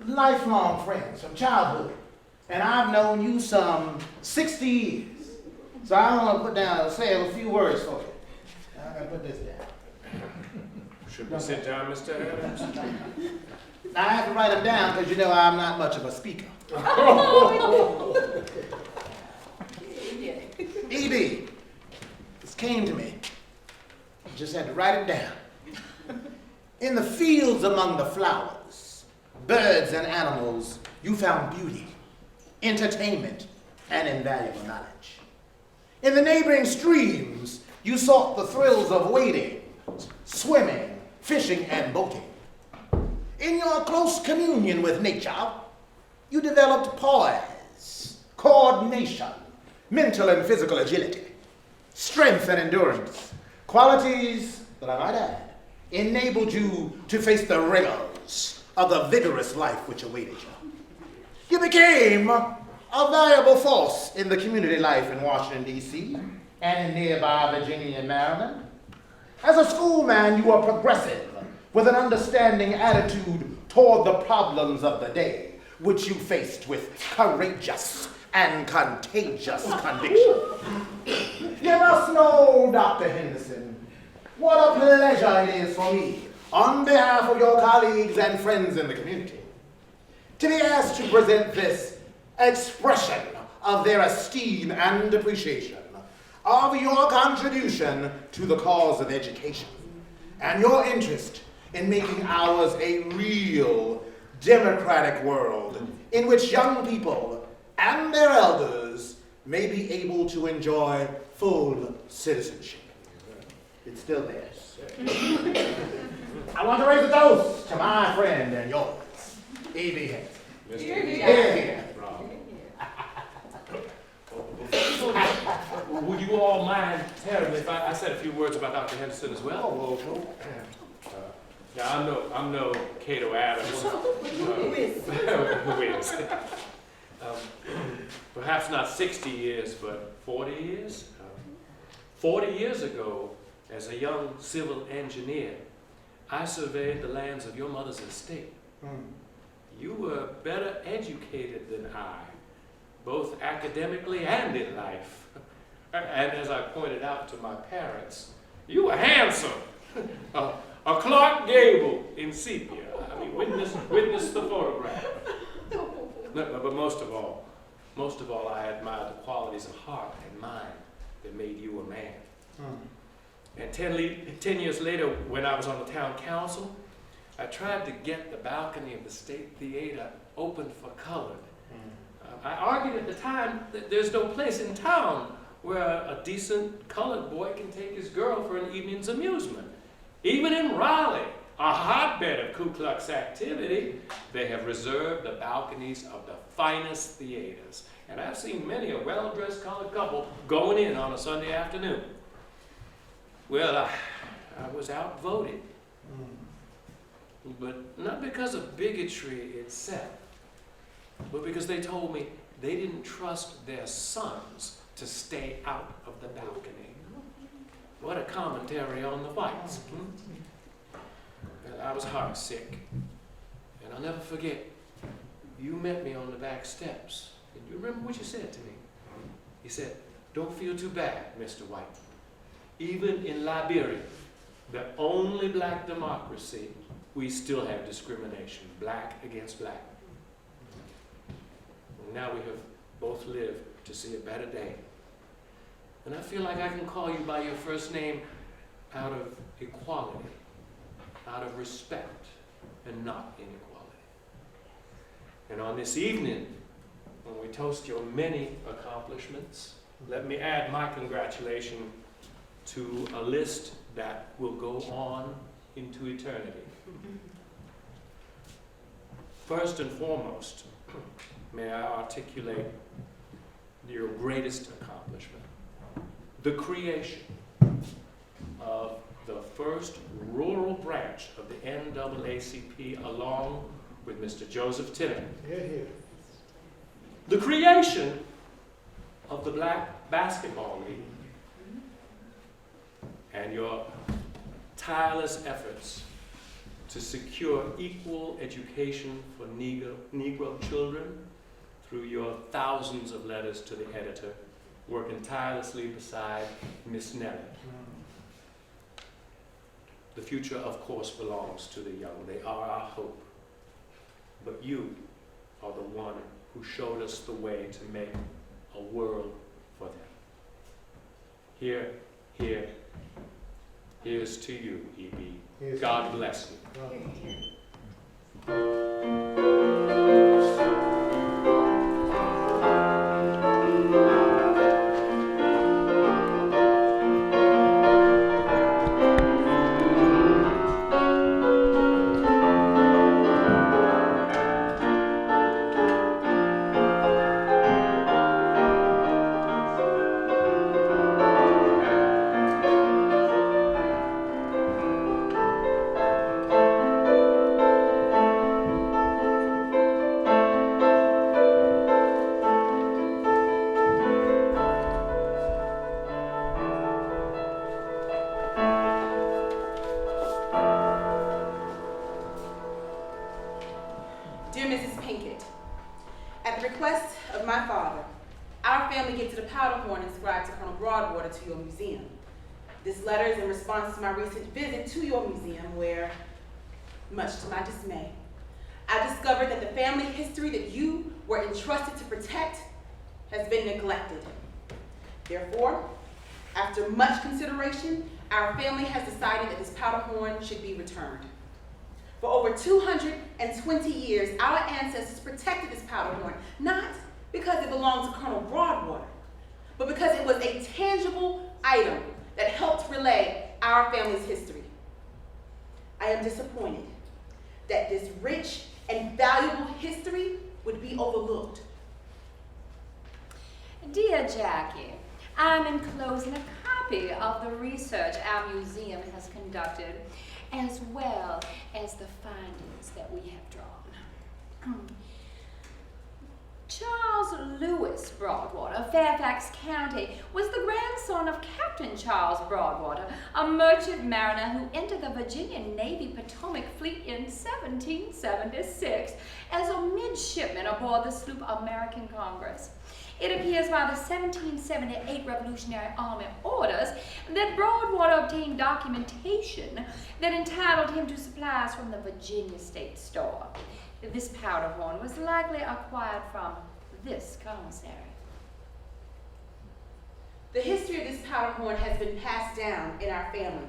lifelong friends from childhood, and I've known you some 60 years. So I want to say a few words for you. I'm going to put this down. Should we sit down, Mr. Adams? Now I have to write them down because you know I'm not much of a speaker. E.B., this came to me. I just had to write it down. In the fields among the flowers, birds and animals, you found beauty, entertainment, and invaluable knowledge. In the neighboring streams, you sought the thrills of wading, swimming, fishing, and boating. In your close communion with nature, you developed poise, coordination, mental and physical agility, strength and endurance, qualities that I might add enabled you to face the rigors of the vigorous life which awaited you. You became a valuable force in the community life in Washington, D.C., and in nearby Virginia and Maryland. As a schoolman, you were progressive, with an understanding attitude toward the problems of the day, which you faced with courageous and contagious conviction. You must know, Dr. Henderson, what a pleasure it is for me, on behalf of your colleagues and friends in the community, to be asked to present this expression of their esteem and appreciation of your contribution to the cause of education and your interest in making ours a real democratic world in which young people and their elders may be able to enjoy full citizenship. It's still there. I want to raise a toast to my friend and yours, E.B. Henderson. Here. Would you all mind terribly if I said a few words about Dr. Henderson as well? Oh, sure. Yeah, I'm no Cato Adams. Whiz. Perhaps not 60 years, but 40 years. 40 years ago, as a young civil engineer, I surveyed the lands of your mother's estate. You were better educated than I, both academically and in life. And as I pointed out to my parents, you were handsome. A Clark Gable in sepia. I mean, witness the photograph. But most of all, I admired the qualities of heart and mind that made you a man. And 10 years later, when I was on the town council, I tried to get the balcony of the State Theater open for colored. I argued at the time that there's no place in town where a decent colored boy can take his girl for an evening's amusement. Even in Raleigh, a hotbed of Ku Klux activity, they have reserved the balconies of the finest theaters. And I've seen many a well-dressed colored couple going in on a Sunday afternoon. Well, I was outvoted. But not because of bigotry itself, but because they told me they didn't trust their sons to stay out of the balcony. What a commentary on the whites. I was heartsick. And I'll never forget, you met me on the back steps. And you remember what you said to me? You said, "Don't feel too bad, Mr. White. Even in Liberia, the only black democracy, we still have discrimination, black against black. And now we have both lived to see a better day. And I feel like I can call you by your first name out of equality, out of respect, and not inequality. And on this evening, when we toast your many accomplishments, let me add my congratulation to a list that will go on into eternity. First and foremost, may I articulate your greatest accomplishment, the creation of the first rural branch of the NAACP along with Mr. Joseph Tinner. The creation of the Black Basketball League and your tireless efforts to secure equal education for Negro children through your thousands of letters to the editor, working tirelessly beside Miss Nellie. The future, of course, belongs to the young. They are our hope. But you are the one who showed us the way to make a world for them. Here's to you, E.B. God bless you. Broadwater to your museum. This letter is in response to my recent visit to your museum where, much to my dismay, I discovered that the family history that you were entrusted to protect has been neglected. Therefore, after much consideration, our family has decided that this powder horn should be returned. For over 220 years, our ancestors protected this powder horn, not because it belonged to Colonel Broadwater, but because it was a tangible item that helped relay our family's history. I am disappointed that this rich and valuable history would be overlooked. Dear Jackie, I'm enclosing a copy of the research our museum has conducted, as well as the findings that we have drawn. Charles Lewis Broadwater of Fairfax County was the grandson of Captain Charles Broadwater, a merchant mariner who entered the Virginia Navy Potomac Fleet in 1776 as a midshipman aboard the sloop American Congress. It appears by the 1778 Revolutionary Army orders that Broadwater obtained documentation that entitled him to supplies from the Virginia State Store. This powder horn was likely acquired from this commissary. The history of this powder horn has been passed down in our family.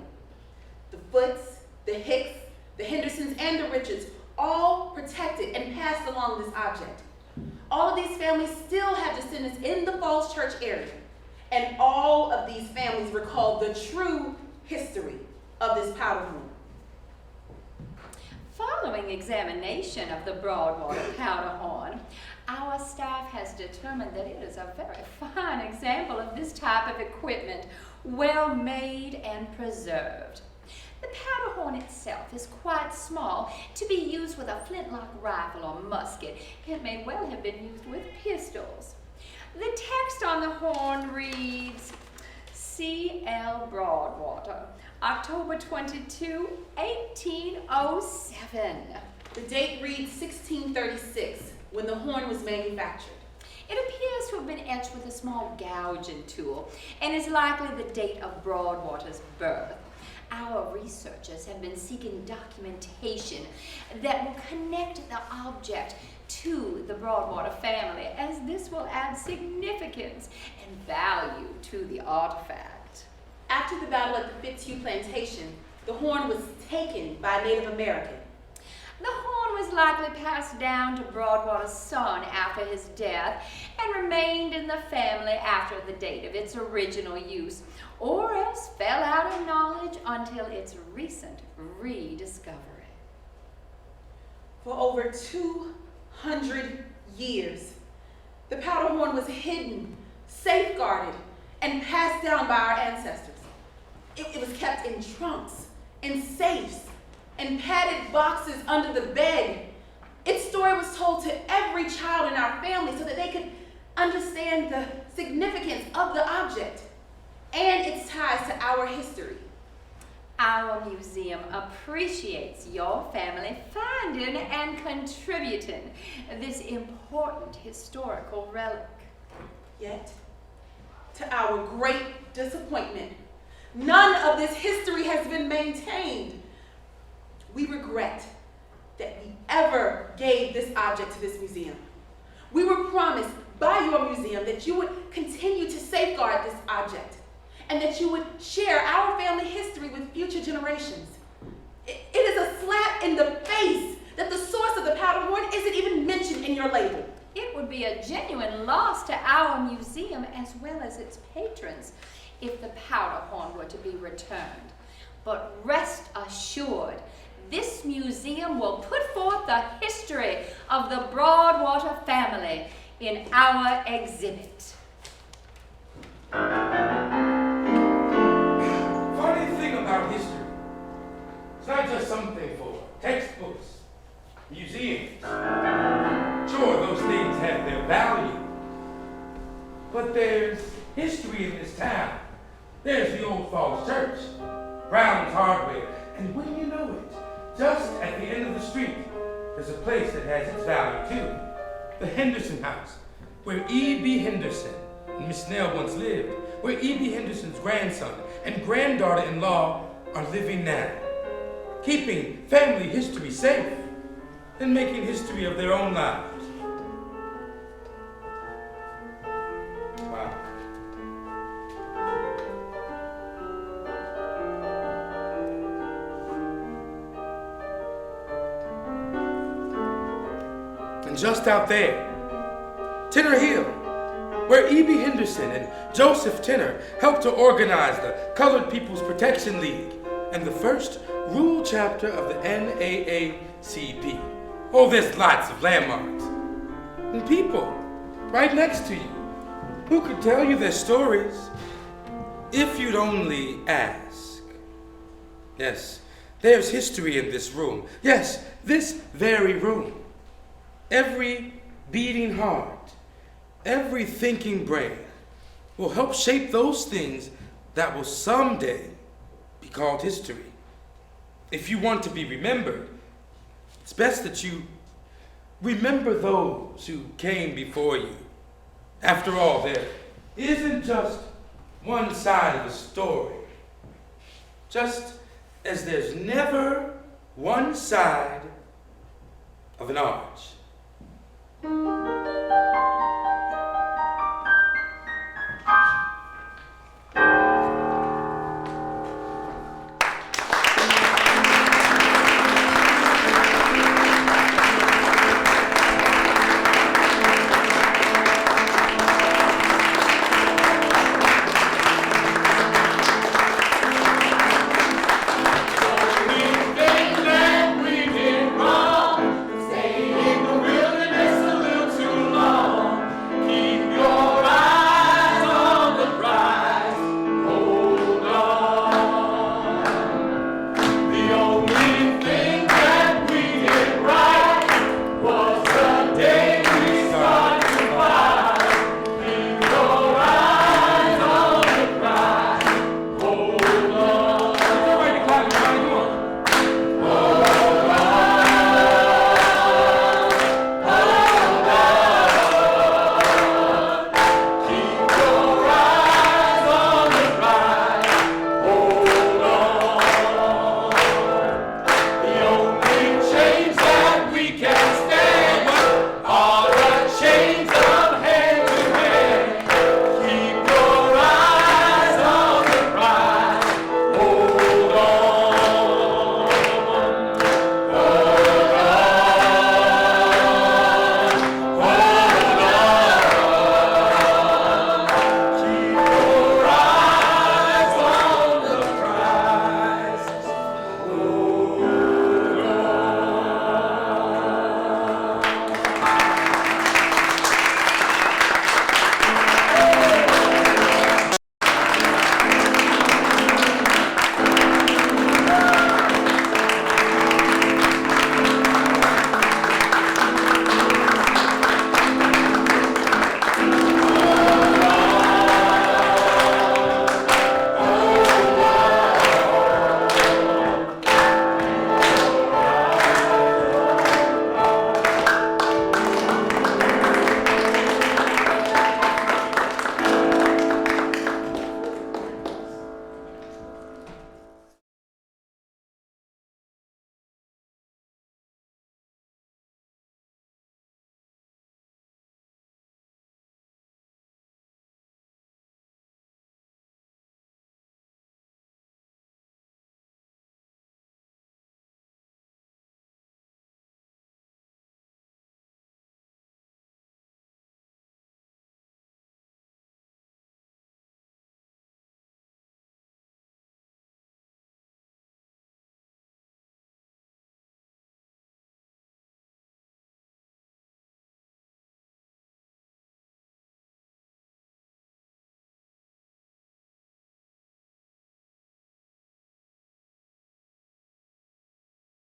The Foots, the Hicks, the Hendersons, and the Richards all protected and passed along this object. All of these families still have descendants in the Falls Church area, and all of these families recall the true history of this powder horn. Following examination of the Broadwater powder horn, our staff has determined that it is a very fine example of this type of equipment, well made and preserved. The powder horn itself is quite small to be used with a flintlock rifle or musket. It may well have been used with pistols. The text on the horn reads, C.L. Broadwater, October 22, 1807. The date reads 1636, when the horn was manufactured. It appears to have been etched with a small gouging tool and is likely the date of Broadwater's birth. Our researchers have been seeking documentation that will connect the object to the Broadwater family, as this will add significance and value to the artifact. After the battle at the Fitzhugh Plantation, the horn was taken by a Native American. The horn was likely passed down to Broadwater's son after his death and remained in the family after the date of its original use, or else fell out of knowledge until its recent rediscovery. For over 200 years, the powder horn was hidden, safeguarded, and passed down by our ancestors. It was kept in trunks, in safes, and padded boxes under the bed. Its story was told to every child in our family so that they could understand the significance of the object and its ties to our history. Our museum appreciates your family finding and contributing this important historical relic. Yet, to our great disappointment, none of this history has been maintained. We regret that we ever gave this object to this museum. We were promised by your museum that you would continue to safeguard this object and that you would share our family history with future generations. It is a slap in the face that the source of the powder horn isn't even mentioned in your label. It would be a genuine loss to our museum as well as its patrons if the powder horn were to be returned. But rest assured, this museum will put forth the history of the Broadwater family in our exhibit. Funny thing about history, it's not just something for textbooks, museums. Sure, those things have their value, but there's history in this town. There's the old Falls Church, Brown's Hardware, and when you know it, just at the end of the street, there's a place that has its value too. The Henderson House, where E.B. Henderson and Miss Snell once lived. where E.B. Henderson's grandson and granddaughter-in-law are living now, keeping family history safe and making history of their own lives. Wow. And just out there, Tenor Hill, where E.B. Henderson and Joseph Tenor helped to organize the Colored People's Protection League and the first rule chapter of the NAACP. Oh, there's lots of landmarks and people right next to you who could tell you their stories if you'd only ask. Yes, there's history in this room. Yes, this very room. Every beating heart, every thinking brain will help shape those things that will someday be called history. If you want to be remembered, it's best that you remember those who came before you. After all, there isn't just one side of a story, just as there's never one side of an arch.